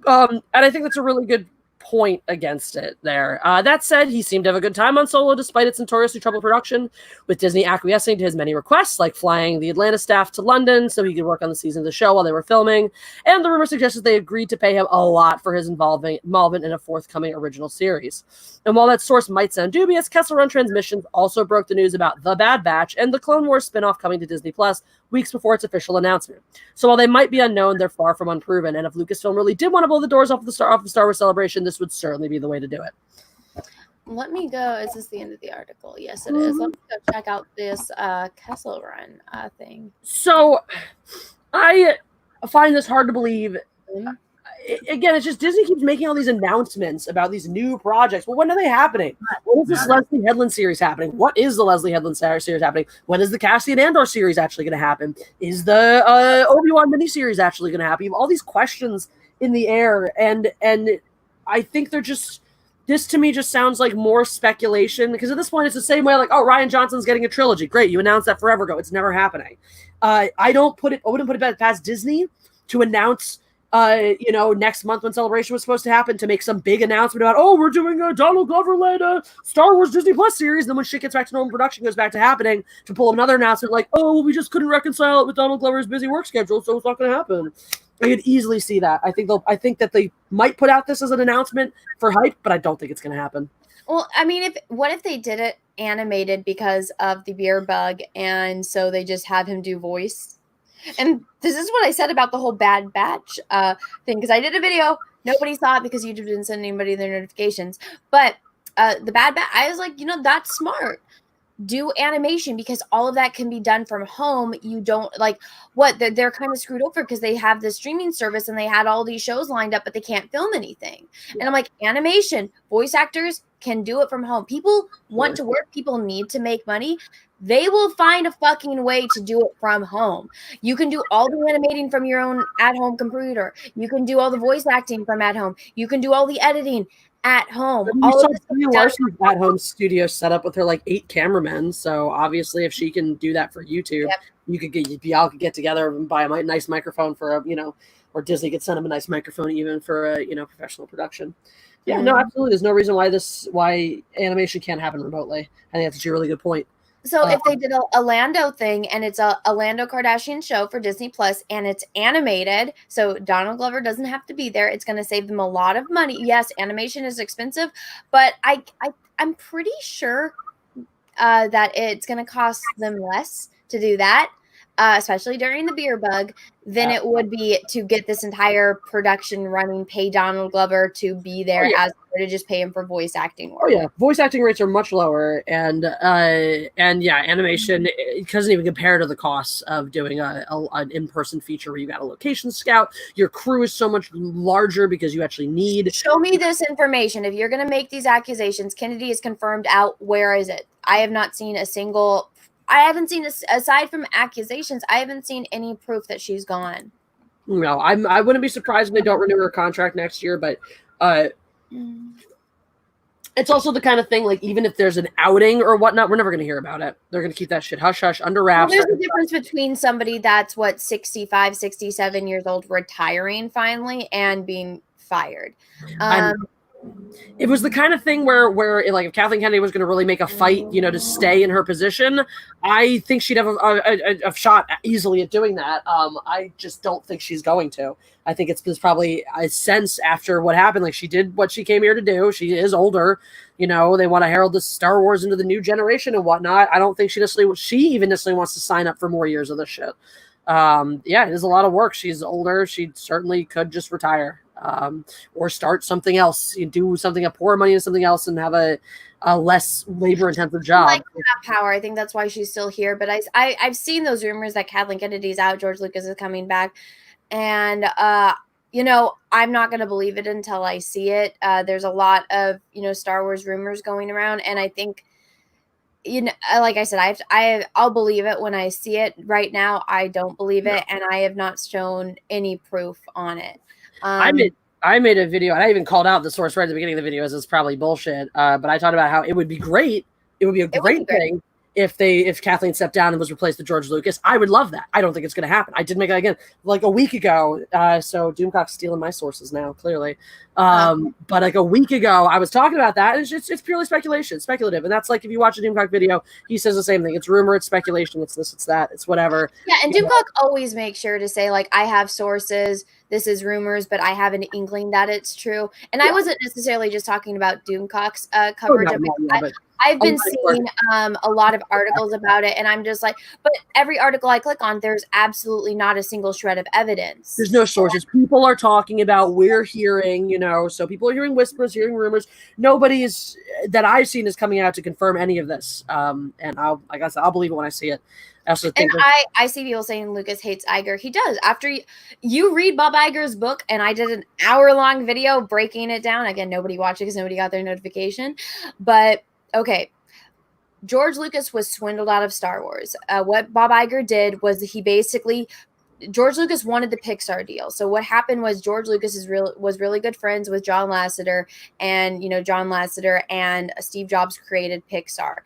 And I think that's a really good point against it there. That said, he seemed to have a good time on Solo despite its notoriously troubled production, with Disney acquiescing to his many requests, like flying the Atlanta staff to London so he could work on the season of the show while they were filming. And the rumor suggests that they agreed to pay him a lot for his involvement in a forthcoming original series. And while that source might sound dubious, Kessel Run Transmissions also broke the news about The Bad Batch and the Clone Wars spinoff coming to Disney Plus weeks before its official announcement. So while they might be unknown, they're far from unproven. And if Lucasfilm really did want to blow the doors off the Star Wars celebration, this would certainly be the way to do it.
Let me go. Is this the end of the article? Yes, it is. Let me go check out this Kessel Run thing.
So I find this hard to believe. Again, it's just Disney keeps making all these announcements about these new projects. Well, when are they happening? When is this Leslie Headland series happening? What is the Leslie Headland series happening? When is the Cassian Andor series actually going to happen? Is the Obi-Wan miniseries actually going to happen? You have all these questions in the air, and I think they're just, this to me just sounds like more speculation, because at this point it's the same way like, oh, Rian Johnson's getting a trilogy. Great, you announced that forever ago. It's never happening. I wouldn't put it past Disney to announce next month when Celebration was supposed to happen, to make some big announcement about, oh, we're doing a Donald Glover-led Star Wars Disney Plus series. And then when shit gets back to normal production, goes back to happening, to pull another announcement like, oh, well, we just couldn't reconcile it with Donald Glover's busy work schedule, so it's not going to happen. I could easily see that. I think that they might put out this as an announcement for hype, but I don't think it's going to happen.
Well, I mean, what if they did it animated because of the beer bug, and so they just have him do voice? And this is what I said about the whole Bad Batch thing, because I did a video. Nobody saw it because YouTube didn't send anybody their notifications. But the Bad Batch, I was like, that's smart. Do animation, because all of that can be done from home. You don't they're kind of screwed over because they have the streaming service and they had all these shows lined up, but they can't film anything. And I'm like, animation, voice actors can do it from home. People want to work. People need to make money. They will find a fucking way to do it from home. You can do all the animating from your own at-home computer. You can do all the voice acting from at home. You can do all the editing at home.
You saw Brie Larson's at-home studio set up with her 8 cameramen. So obviously, if she can do that for YouTube, y'all could get together and buy a nice microphone for or Disney could send them a nice microphone even for a professional production. Yeah, no, absolutely. There's no reason why animation can't happen remotely. I think that's actually a really good point.
So if they did a Lando thing, and it's a Lando Kardashian show for Disney Plus, and it's animated, so Donald Glover doesn't have to be there, it's going to save them a lot of money. Yes, animation is expensive, but I'm pretty sure that it's going to cost them less to do that, especially during the beer bug, than it would be to get this entire production running, pay Donald Glover to be there as to just pay him for voice acting work.
Oh yeah, voice acting rates are much lower, and animation, it doesn't even compare to the costs of doing an in-person feature where you got a location scout. Your crew is so much larger because you actually need.
Show me this information. If you're going to make these accusations, Kennedy is confirmed out. Where is it? I have not seen a single. I haven't seen, aside from accusations, I haven't seen any proof that she's gone.
No, I wouldn't be surprised if they don't renew her contract next year, but it's also the kind of thing, even if there's an outing or whatnot, we're never going to hear about it. They're going to keep that shit hush-hush, under wraps.
Well, there's a difference between somebody that's, 65, 67 years old, retiring finally, and being fired.
It was the kind of thing where if Kathleen Kennedy was going to really make a fight, to stay in her position, I think she'd have a shot easily at doing that. I just don't think she's going to. I think it's probably a sense after what happened. She did what she came here to do. She is older. They want to herald the Star Wars into the new generation and whatnot. I don't think she even necessarily wants to sign up for more years of this shit. It is a lot of work. She's older. She certainly could just retire. or start something else. You do something, pour money into something else, and have a less labor-intensive job.
Like that power. I think that's why she's still here. But I've seen those rumors that Kathleen Kennedy's out, George Lucas is coming back, and I'm not going to believe it until I see it. There's a lot of Star Wars rumors going around, and I think. Like I said, I'll believe it when I see it. Right now, I don't believe it, and I have not shown any proof on it.
I made a video, and I even called out the source right at the beginning of the video as it's probably bullshit. But I talked about how it would be great. It would be a great thing if Kathleen stepped down and was replaced with George Lucas. I would love that. I don't think it's going to happen. I did make it again like a week ago. So Doomcock's stealing my sources now, clearly. But like a week ago, I was talking about that. And it's purely speculation, speculative. And that's like if you watch a Doomcock video, he says the same thing. It's rumor, it's speculation, it's this, it's that, it's whatever.
Yeah, and Doomcock always makes sure to say, like, I have sources, this is rumors, but I have an inkling that it's true. And I wasn't necessarily just talking about Doomcock's coverage of it. I've been seeing a lot of articles about it, and I'm just like, but every article I click on, there's absolutely not a single shred of evidence.
There's no sources. People are talking about, we're hearing, so people are hearing whispers, hearing rumors. Nobody is that I've seen is coming out to confirm any of this. And like I said, I'll believe it when I see it. I also think
I see people saying Lucas hates Iger. He does. After you read Bob Iger's book, and I did an hour-long video breaking it down. Again, nobody watched it because nobody got their notification. But okay, George Lucas was swindled out of Star Wars. What Bob Iger did was George Lucas wanted the Pixar deal. So what happened was George Lucas was really good friends with John Lasseter, and John Lasseter and Steve Jobs created Pixar.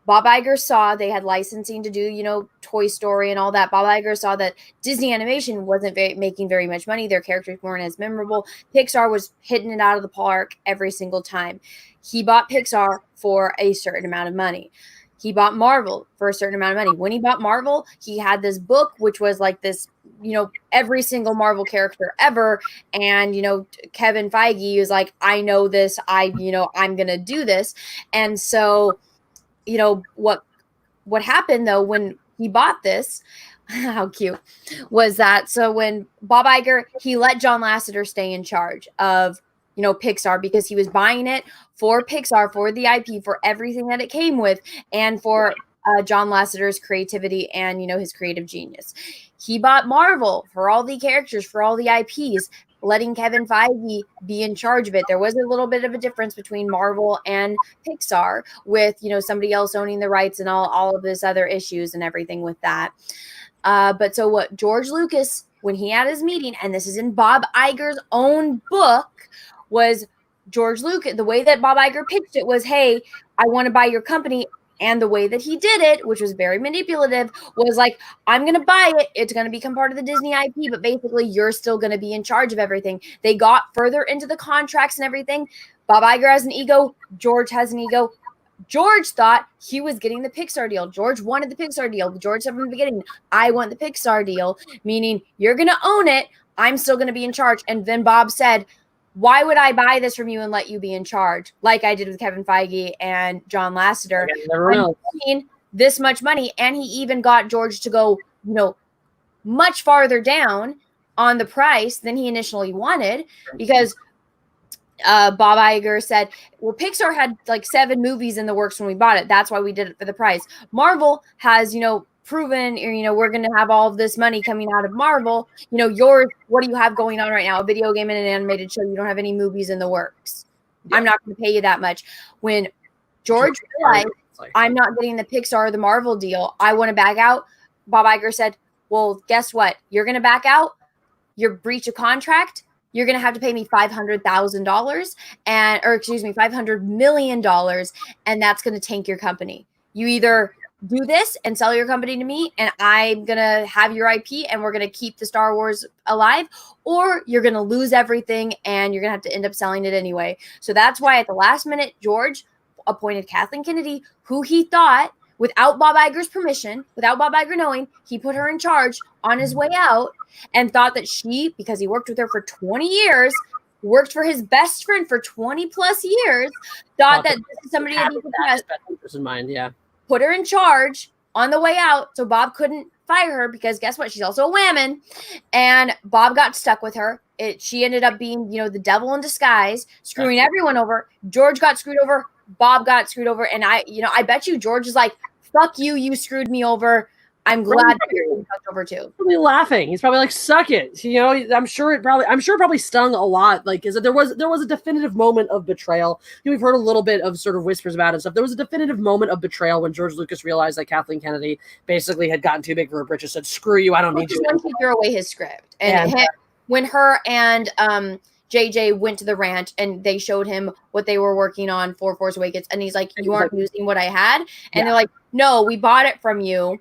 Bob Iger saw they had licensing to do, Toy Story and all that. Bob Iger saw that Disney Animation wasn't making very much money. Their characters weren't as memorable. Pixar was hitting it out of the park every single time. He bought Pixar for a certain amount of money. He bought Marvel for a certain amount of money. When he bought Marvel, he had this book, which was like this, every single Marvel character ever. And, Kevin Feige was like, I know this. I'm going to do this. And so, what happened though, when he bought this, how cute was that? So when Bob Iger, he let John Lasseter stay in charge of, Pixar, because he was buying it for Pixar, for the IP, for everything that it came with, and for John Lasseter's creativity and, his creative genius. He bought Marvel for all the characters, for all the IPs, letting Kevin Feige be in charge of it. There was a little bit of a difference between Marvel and Pixar with, somebody else owning the rights and all of this other issues and everything with that. But so what George Lucas, when he had his meeting, and this is in Bob Iger's own book, was George Lucas, the way that Bob Iger pitched it was, hey, I want to buy your company. And the way that he did it, which was very manipulative, was like, I'm going to buy it. It's going to become part of the Disney IP, but basically you're still going to be in charge of everything. They got further into the contracts and everything. Bob Iger has an ego. George has an ego. George thought he was getting the Pixar deal. George wanted the Pixar deal. George said from the beginning, I want the Pixar deal, meaning you're going to own it. I'm still going to be in charge. And then Bob said, why would I buy this from you and let you be in charge, like I did with Kevin Feige and John Lasseter? I'm paying this much money, and he even got George to go, much farther down on the price than he initially wanted, because Bob Iger said, well, Pixar had like 7 movies in the works when we bought it. That's why we did it for the price. Marvel has, proven, we're going to have all of this money coming out of Marvel. What do you have going on right now? A video game and an animated show. You don't have any movies in the works. Yeah. I'm not going to pay you that much. When George realized, I'm not getting the Pixar or the Marvel deal, I want to back out. Bob Iger said, well, guess what? You're going to back out. Your breach of contract. You're going to have to pay me $500,000 $500 million. And that's going to tank your company. You either do this and sell your company to me, and I'm going to have your IP and we're going to keep the Star Wars alive, or you're going to lose everything and you're going to have to end up selling it anyway. So that's why at the last minute, George appointed Kathleen Kennedy, who he thought, without Bob Iger's permission, without Bob Iger knowing, he put her in charge on his way out, and thought that she, because he worked with her for 20 years, worked for his best friend for 20 plus years, thought that this is somebody that he could trust.
In mind, yeah.
Put her in charge on the way out, so Bob couldn't fire her, because guess what? She's also a whammon. And Bob got stuck with her. she ended up being, you know, the devil in disguise, screwing everyone over. George got screwed over. Bob got screwed over. And I bet you George is like, fuck you. You screwed me over. I'm glad you're over too.
Probably laughing. He's probably like, "Suck it." You know, I'm sure it probably stung a lot. Like, is that there was a definitive moment of betrayal. You know, we've heard a little bit of sort of whispers about it and stuff. There was a definitive moment of betrayal when George Lucas realized that Kathleen Kennedy basically had gotten too big for her britches. Said, "Screw you, I don't need you."
When he threw away his script, and when her and JJ went to the ranch and they showed him what they were working on for Force Awakens, and he's like, "You aren't using what I had," and they're like, "No, we bought it from you."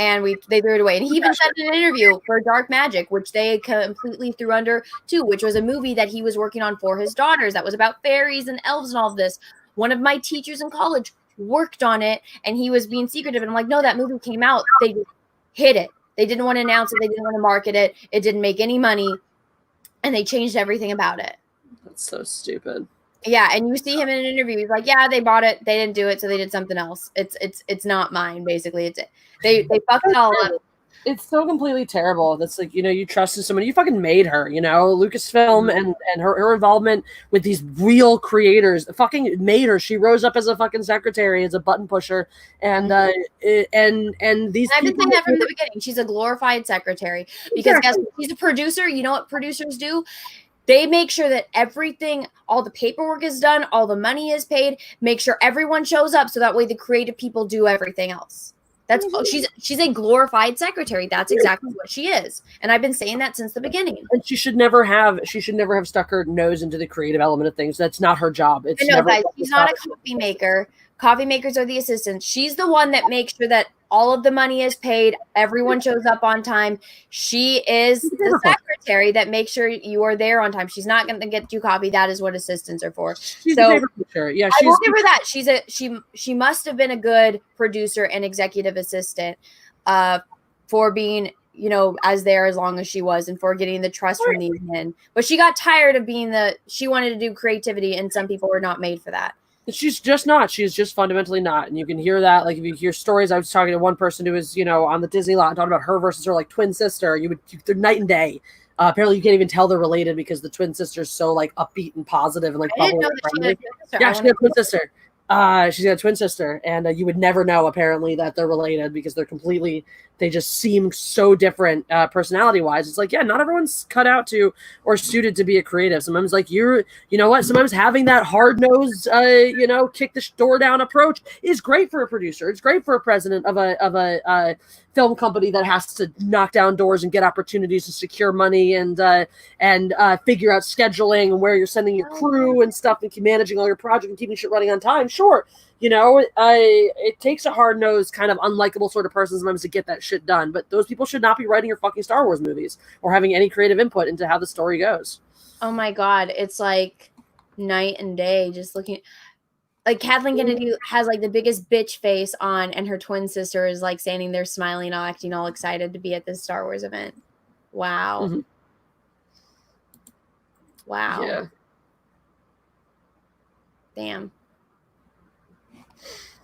And they threw it away. And he even said in an interview for Dark Magic, which they completely threw under too, which was a movie that he was working on for his daughters that was about fairies and elves and all of this. One of my teachers in college worked on it, and he was being secretive. And I'm like, no, that movie came out. They just hid it. They didn't want to announce it. They didn't want to market it. It didn't make any money. And they changed everything about it.
That's so stupid.
Yeah, and you see him in an interview. He's like, "Yeah, they bought it. They didn't do it, so they did something else. It's not mine. Basically, they fucked it all up."
It's so completely terrible. That's like, you know, you trusted someone. You fucking made her. You know, Lucasfilm and her involvement with these real creators fucking made her. She rose up as a fucking secretary, as a button pusher, and these.
And I've been saying that from the beginning. She's a glorified secretary because guess what? She's a producer. You know what producers do? They make sure that everything, all the paperwork is done, all the money is paid, make sure everyone shows up so that way the creative people do everything else. That's she's a glorified secretary. That's exactly what she is. And I've been saying that since the beginning.
And she should never have stuck her nose into the creative element of things. That's not her job. It's
guys, she's not a coffee maker. Coffee makers are the assistants. She's the one that makes sure that all of the money is paid. Everyone shows up on time. She is the secretary that makes sure you are there on time. She's not going to get you coffee. That is what assistants are for.
She's a paper pusher. Yeah,
I will give her that. She must have been a good producer and executive assistant for being, you know, as long as she was and for getting the trust from these men. But she got tired of being she wanted to do creativity, and some people were not made for that.
She's just not. She's just fundamentally not. And you can hear that. Like, if you hear stories, I was talking to one person who was, you know, on the Disney lot and talking about her versus her, like, twin sister. They're night and day. Apparently, you can't even tell they're related because the twin sister's so, like, upbeat and positive and, like, bubbly. Yeah, she had a twin sister. She's got a twin sister, and you would never know, apparently, that they're related because they just seem so different personality-wise. It's like, yeah, not everyone's cut out to or suited to be a creative. Sometimes, like, you know what? Sometimes having that hard-nosed, kick the door down approach is great for a producer. It's great for a president of a film company that has to knock down doors and get opportunities to secure money and figure out scheduling and where you're sending your crew and stuff and managing all your projects and keeping shit running on time. Sure, you know, it takes a hard-nosed, kind of unlikable sort of person sometimes to get that shit done. But those people should not be writing your fucking Star Wars movies or having any creative input into how the story goes.
Oh my God, it's like night and day. Just looking. Like, Kathleen Kennedy has, like, the biggest bitch face on, and her twin sister is, like, standing there smiling, all acting all excited to be at this Star Wars event. Wow.
Mm-hmm.
Wow.
Yeah.
Damn.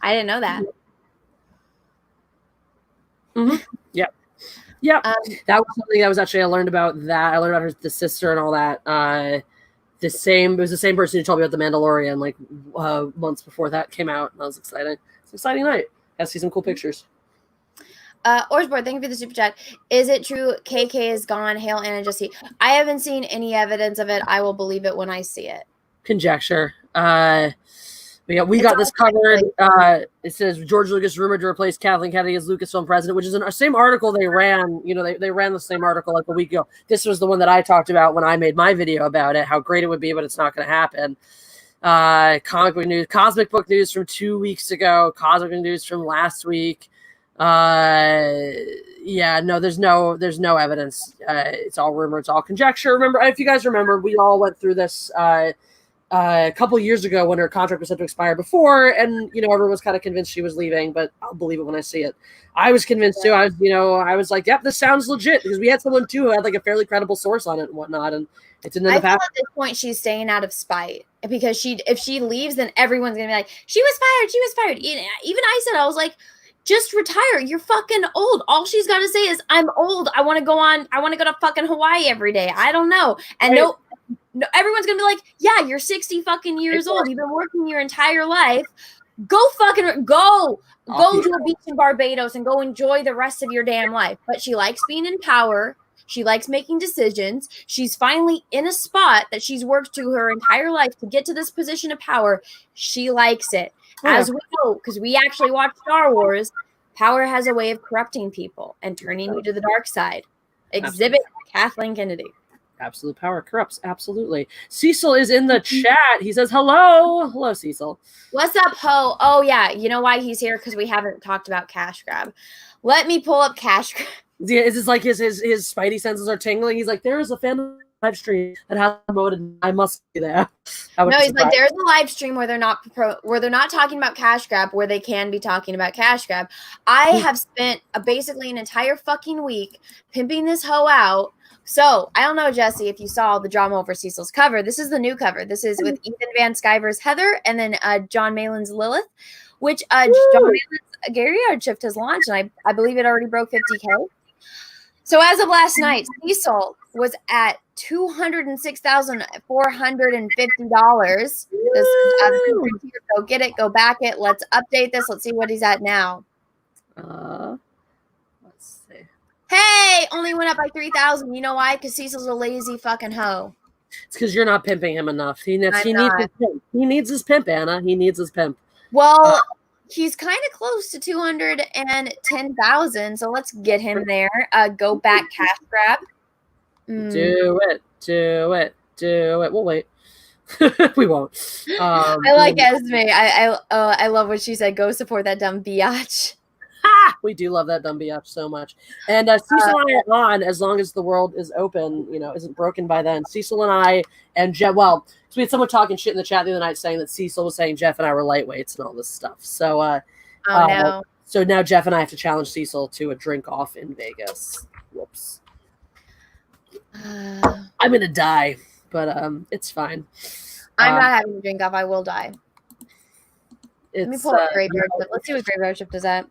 I didn't know that.
Mm-hmm. Yep. Yep. That was something that was actually, I learned about that. I learned about the sister and all that. It was the same person who told me about The Mandalorian, like, months before that came out. And I was excited. It's an exciting night. I see some cool pictures.
Orsborg, thank you for the super chat. Is it true KK is gone? Hail Anna Jessi. I haven't seen any evidence of it. I will believe it when I see it.
Conjecture. We got this covered. It says George Lucas rumored to replace Kathleen Kennedy as Lucasfilm president, which is the same article they ran. You know, they ran the same article like a week ago. This was the one that I talked about when I made my video about it, how great it would be, but it's not going to happen. Comic book news, cosmic book news from 2 weeks ago, cosmic news from last week. Yeah, no, there's no evidence. It's all rumor. It's all conjecture. Remember, if you guys remember, we all went through this a couple years ago when her contract was set to expire before, and you know, everyone was kind of convinced she was leaving, but I'll believe it when I see it. I was convinced too. I was like, yep, this sounds legit, because we had someone too who had like a fairly credible source on it and whatnot, and it didn't end up happening.
At this point she's staying out of spite, because if she leaves, then everyone's gonna be like, she was fired. Even I said, I was like, just retire. You're fucking old. All she's got to say is, I'm old. I want to go to fucking Hawaii every day. I don't know. And no, everyone's going to be like, yeah, you're 60 fucking years old. You've been working your entire life. Go fucking go to a beach in Barbados and go enjoy the rest of your damn life. But she likes being in power. She likes making decisions. She's finally in a spot that she's worked to her entire life to get to this position of power. She likes it. As we know, because we actually watch Star Wars, power has a way of corrupting people and turning you to the dark side. Exhibit Kathleen Kennedy.
Absolute power corrupts. Absolutely. Cecil is in the chat. He says, hello. Hello, Cecil.
What's up, Ho? Oh, yeah. You know why he's here? Because we haven't talked about Cash Grab. Let me pull up Cash Grab.
Yeah, is this like his spidey senses are tingling? He's like, there is a fan live stream that has promoted. I must be there.
No, he's like, there's a live stream where they're not talking about Cash Grab, where they can be talking about Cash Grab. I have spent basically an entire fucking week pimping this hoe out. So I don't know, Jessi, if you saw the drama over Cecil's cover. This is the new cover. This is with Ethan Van Sciver's Heather and then John Malin's Lilith, which John Malin's Gary Yard shift has launched, and I believe it already broke 50K. So as of last night, Cecil was at $206,450. Go get it, go back it. Let's update this. Let's see what he's at now.
Let's see.
Hey, only went up by 3,000. You know why? Because Cecil's a lazy fucking hoe.
It's because you're not pimping him enough. He needs his pimp. He needs his pimp, Anna. He needs his pimp.
Well, he's kind of close to 210,000, so let's get him there. Go back, Cash Grab.
Do it. We'll wait. We won't.
I like Esme. I love what she said. Go support that dumb biatch.
We do love that dumb biatch so much. And Cecil and I are on as long as the world is open, isn't broken by then. Cecil and I and Jeff, so we had someone talking shit in the chat the other night saying that Cecil was saying Jeff and I were lightweights and all this stuff. So,
no.
So now Jeff and I have to challenge Cecil to a drink off in Vegas. Whoops. I'm going to die, but it's fine.
I'm not having a drink off. I will die. Let me pull up Graveyard Shift. Let's see what Graveyard Shift is at.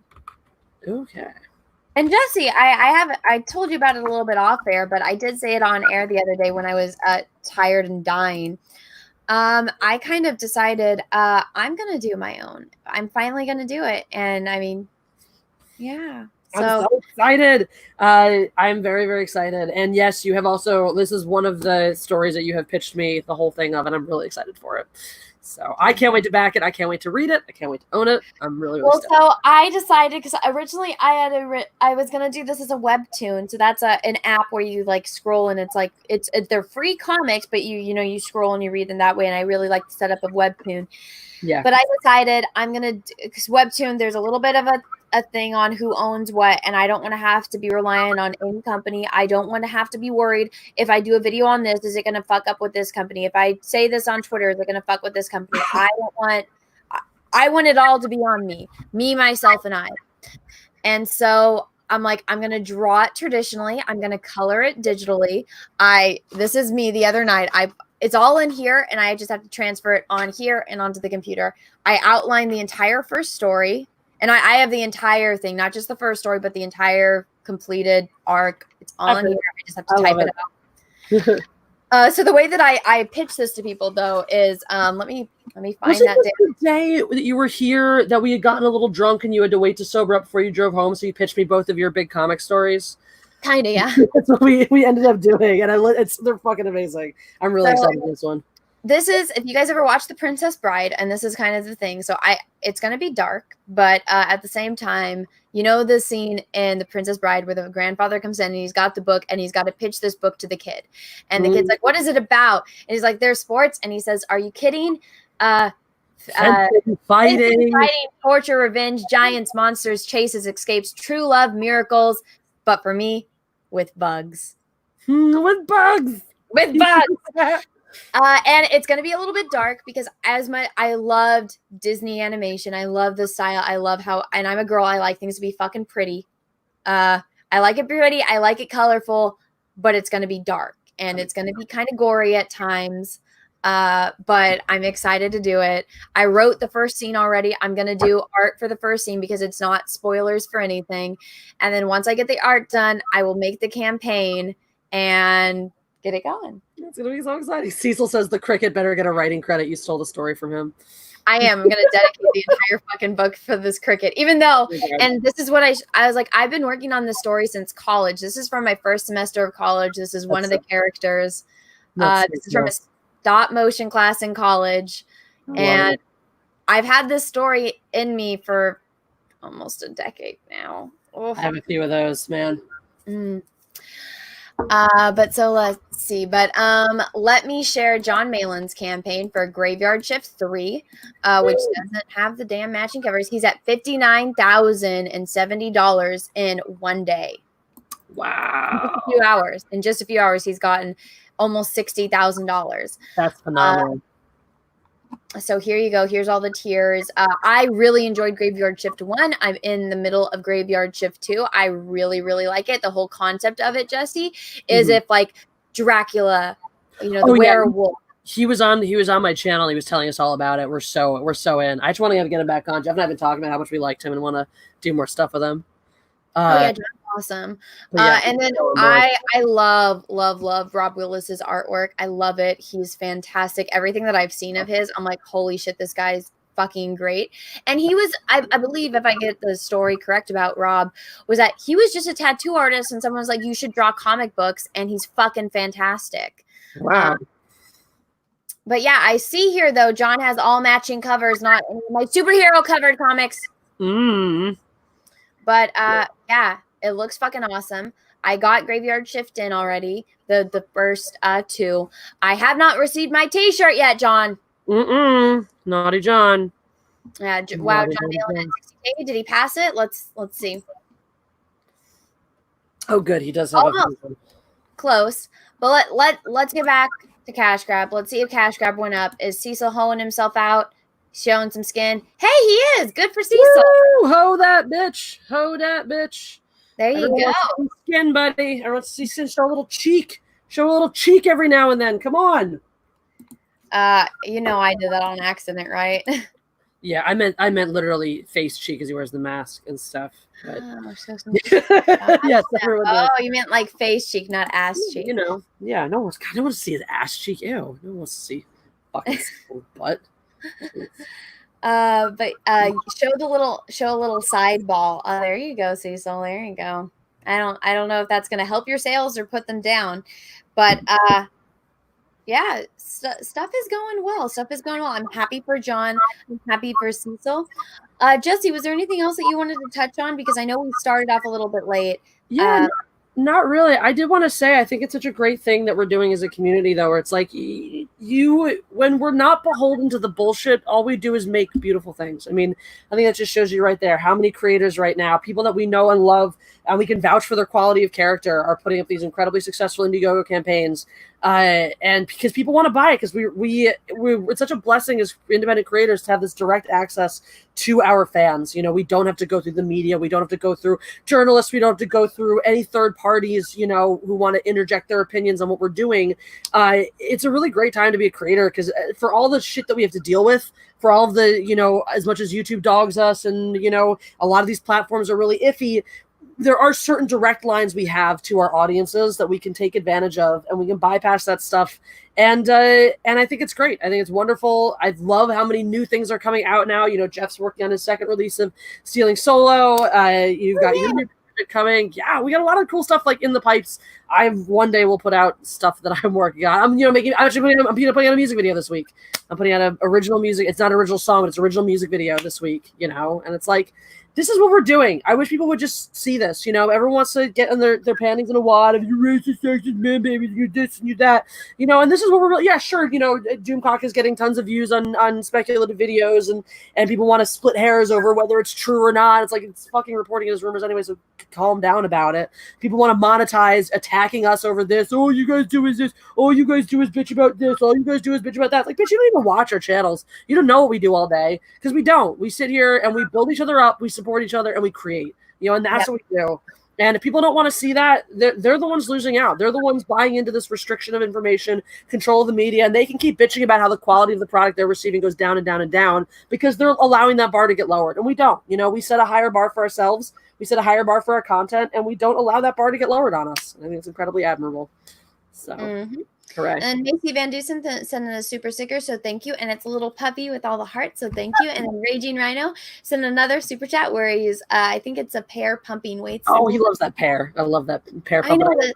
Okay.
And Jessi, I told you about it a little bit off air, but I did say it on air the other day when I was tired and dying. I kind of decided I'm going to do my own. I'm finally going to do it. And I mean, yeah.
I'm so excited. I'm very, very excited. And yes, you have also, this is one of the stories that you have pitched me the whole thing of, and I'm really excited for it. So I can't wait to back it. I can't wait to read it. I can't wait to own it. I'm really, really stoked.
So I decided, because originally I was going to do this as a webtoon. So that's an app where you like scroll and it's like, they're free comics, but you scroll and you read them that way. And I really like the setup of webtoon.
Yeah.
But I decided I'm going to, because webtoon, there's a little bit of a thing on who owns what, and I don't want to have to be relying on any company. I don't want to have to be worried if I do a video on this, is it going to fuck up with this company? If I say this on Twitter, is it going to fuck with this company? I want it all to be on me, myself, and I. And so I'm like, I'm going to draw it traditionally. I'm going to color it digitally. This is me the other night. It's all in here, and I just have to transfer it on here and onto the computer. I outline the entire first story. And I have the entire thing, not just the first story, but the entire completed arc. It's all in here. I just have to type it out. So the way that I pitch this to people, though, is let me find that
day that you were here, that we had gotten a little drunk and you had to wait to sober up before you drove home. So you pitched me both of your big comic stories.
Kind of, yeah.
That's what we ended up doing, and they're fucking amazing. I'm really excited for this one.
This is, if you guys ever watched The Princess Bride, and this is kind of the thing. So it's going to be dark, but at the same time, the scene in The Princess Bride where the grandfather comes in and he's got the book and he's got to pitch this book to the kid. And the kid's like, what is it about? And he's like, there's sports. And he says, are you kidding?
Fighting,
torture, revenge, giants, monsters, chases, escapes, true love, miracles. But for me, with bugs.
With bugs.
And it's going to be a little bit dark because I loved Disney animation. I love the style. I love how, and I'm a girl. I like things to be fucking pretty. I like it pretty. I like it colorful, but it's going to be dark and it's going to be kind of gory at times. But I'm excited to do it. I wrote the first scene already. I'm going to do art for the first scene because it's not spoilers for anything. And then once I get the art done, I will make the campaign and get it going.
It's going to be so exciting. Cecil says the cricket better get a writing credit. You stole the story from him.
I am. I'm going to dedicate the entire fucking book for this cricket, even though, and this is what I was like, I've been working on this story since college. This is from my first semester of college. This is one of the characters. This is from a stop motion class in college. And I've had this story in me for almost a decade now.
I have a few of those, man.
But so let's see. But let me share John Malin's campaign for Graveyard Shift 3, which doesn't have the damn matching covers. He's at $59,070 in one day.
Wow.
In just a few hours, he's gotten almost $60,000.
That's phenomenal.
So here you go. Here's all the tiers. I really enjoyed Graveyard Shift 1. I'm in the middle of Graveyard Shift 2. I really, really like it. The whole concept of it, Jessi, is if like Dracula, the werewolf.
He was on my channel. He was telling us all about it. We're so in. I just want to get him back on. Jeff and I have been talking about how much we liked him and want to do more stuff with him.
John's awesome. And then I love Rob Willis's artwork. I love it. He's fantastic. Everything that I've seen of his, I'm like, holy shit, this guy's fucking great. And he was, I believe, if I get the story correct about Rob, was that he was just a tattoo artist and someone was like, you should draw comic books, and he's fucking fantastic.
Wow.
But yeah, I see here though, John has all matching covers, not my superhero covered comics. But yeah, it looks fucking awesome. I got Graveyard Shift in already, the first two. I have not received my T-shirt yet, John.
Naughty John.
Yeah, wow, John Malin at 60K. Did he pass it? Let's see.
Oh, good. He does have
a close. But let's get back to Cash Grab. Let's see if Cash Grab went up. Is Cecil hoeing himself out? Showing some skin. Hey, he is. Good for Cecil.
Woo! Hoe that bitch. Hoe that bitch.
There you go.
Skin, buddy. I want to see show a little cheek. Show a little cheek every now and then. Come on.
I did that on accident, right?
Yeah, I meant literally face cheek as he wears the mask and stuff. But...
Oh, so
yes,
you meant like face cheek, not ass cheek.
Yeah, no one wants to see his ass cheek. Ew, no one wants to see fucking butt.
But show a little side ball. There you go, Cecil. There you go. I don't know if that's gonna help your sales or put them down, but yeah, stuff is going well. I'm happy for John. I'm happy for Cecil. Jessi, was there anything else that you wanted to touch on? Because I know we started off a little bit late.
Yeah. Not really. I did want to say, I think it's such a great thing that we're doing as a community, though, where it's like when we're not beholden to the bullshit, all we do is make beautiful things. I mean, I think that just shows you right there how many creators right now, people that we know and love, and we can vouch for their quality of character, are putting up these incredibly successful Indiegogo campaigns. And because people want to buy it, because it's such a blessing as independent creators to have this direct access to our fans. We don't have to go through the media. We don't have to go through journalists. We don't have to go through any third parties, who want to interject their opinions on what we're doing. It's a really great time to be a creator, because for all the shit that we have to deal with, for all of the, as much as YouTube dogs us and, a lot of these platforms are really iffy, there are certain direct lines we have to our audiences that we can take advantage of, and we can bypass that stuff. And I think it's great. I think it's wonderful. I love how many new things are coming out now. Jeff's working on his second release of Stealing Solo. You've got your new project coming. Yeah, we got a lot of cool stuff like in the pipes. One day we'll put out stuff that I'm working on. I'm putting out a music video this week. I'm putting out an original music. It's not an original song, but it's an original music video this week. And it's like, this is what we're doing. I wish people would just see this. Everyone wants to get in their panties in a wad of you racist, sexist, man, baby, you this and you that. And this is what we're really, yeah, sure. Doomcock is getting tons of views on speculative videos, and people want to split hairs over whether it's true or not. It's like, it's fucking reporting as rumors anyway, so calm down about it. People want to monetize attacking us over this. All you guys do is this. All you guys do is bitch about this. All you guys do is bitch about that. It's like, bitch, you don't even watch our channels. You don't know what we do all day, because we don't. We sit here and we build each other up. We support each other and we create, and that's what we do. And if people don't want to see that, they're the ones losing out. They're the ones buying into this restriction of information, control of the media, and they can keep bitching about how the quality of the product they're receiving goes down and down and down because they're allowing that bar to get lowered. And we don't. You know, we set a higher bar for ourselves. We set a higher bar for our content, and we don't allow that bar to get lowered on us. I think it's incredibly admirable. So, correct.
And Macy Van Dusen sent in a super sticker, so thank you. And it's a little puppy with all the hearts, so thank you. And then Raging Rhino sent another super chat where he's, I think it's a pear pumping weights.
Oh, he loves that pear. I love that pear pumping.
I know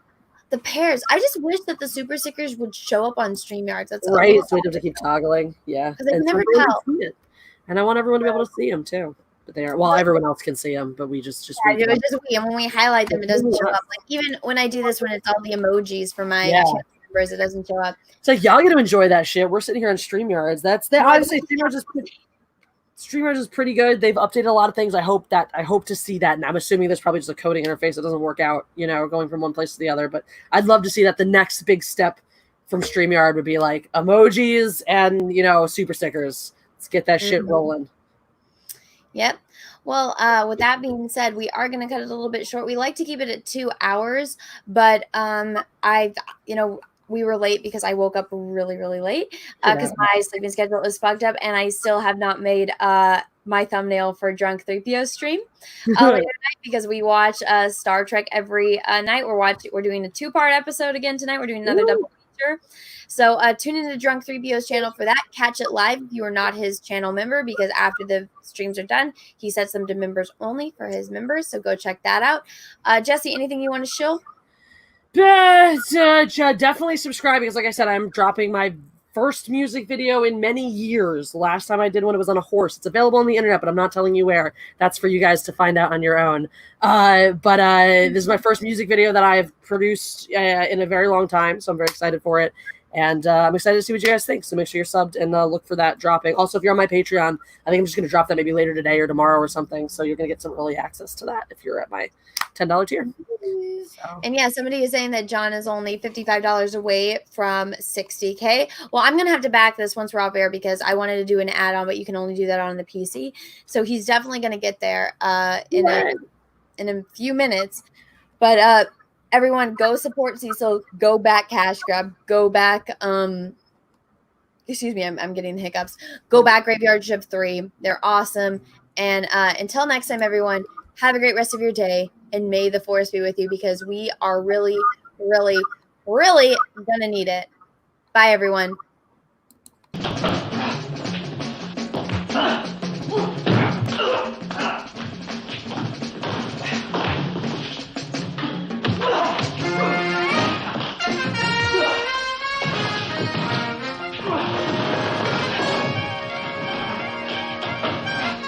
the pears. I just wish that the super stickers would show up on StreamYards. That's
right. So we have to keep toggling. Yeah.
Because I can never tell.
And I want everyone to be able to see them too. But they are, well, everyone else can see them, but we just
yeah, it was just we. And when we highlight them, it doesn't show up. Like even when I do this, when it's all the emojis for my channel members, it doesn't show up.
It's like y'all get to enjoy that shit. We're sitting here on StreamYards. Honestly, StreamYards is pretty good. They've updated a lot of things. I hope to see that. And I'm assuming there's probably just a coding interface that doesn't work out, you know, going from one place to the other. But I'd love to see that the next big step from StreamYard would be like emojis and, you know, super stickers. Let's get that shit rolling.
Yep. Well, with that being said, we are going to cut it a little bit short. We like to keep it at 2 hours, but we were late because I woke up really, really late because my sleeping schedule is fucked up, and I still have not made my thumbnail for Drunk 3PO stream later tonight because we watch Star Trek every night. We're doing a 2-part episode again tonight. We're doing another double feature. So tune into Drunk 3PO's channel for that. Catch it live if you are not his channel member, because after the streams are done, he sets them to members only for his members. So go check that out. Jessi, anything you want to show?
Definitely subscribe, because like I said, I'm dropping my first music video in many years. The last time I did one, it was on a horse. It's available on the internet, but I'm not telling you where. That's for you guys to find out on your own. This is my first music video that I've produced in a very long time, so I'm very excited for it. And I'm excited to see what you guys think. So make sure you're subbed and look for that dropping. Also, if you're on my Patreon, I think I'm just going to drop that maybe later today or tomorrow or something. So you're going to get some early access to that if you're at my $10 tier. So.
And yeah, somebody is saying that John is only $55 away from 60K. Well, I'm going to have to back this once we're off air because I wanted to do an add-on, but you can only do that on the PC. So he's definitely going to get there in a few minutes. But everyone, go support Cecil. Go back Cash Grab. Go back. Excuse me, I'm getting the hiccups. Go back Graveyard Shift 3. They're awesome. And until next time, everyone, have a great rest of your day. And may the force be with you, because we are really, really, really going to need it. Bye, everyone.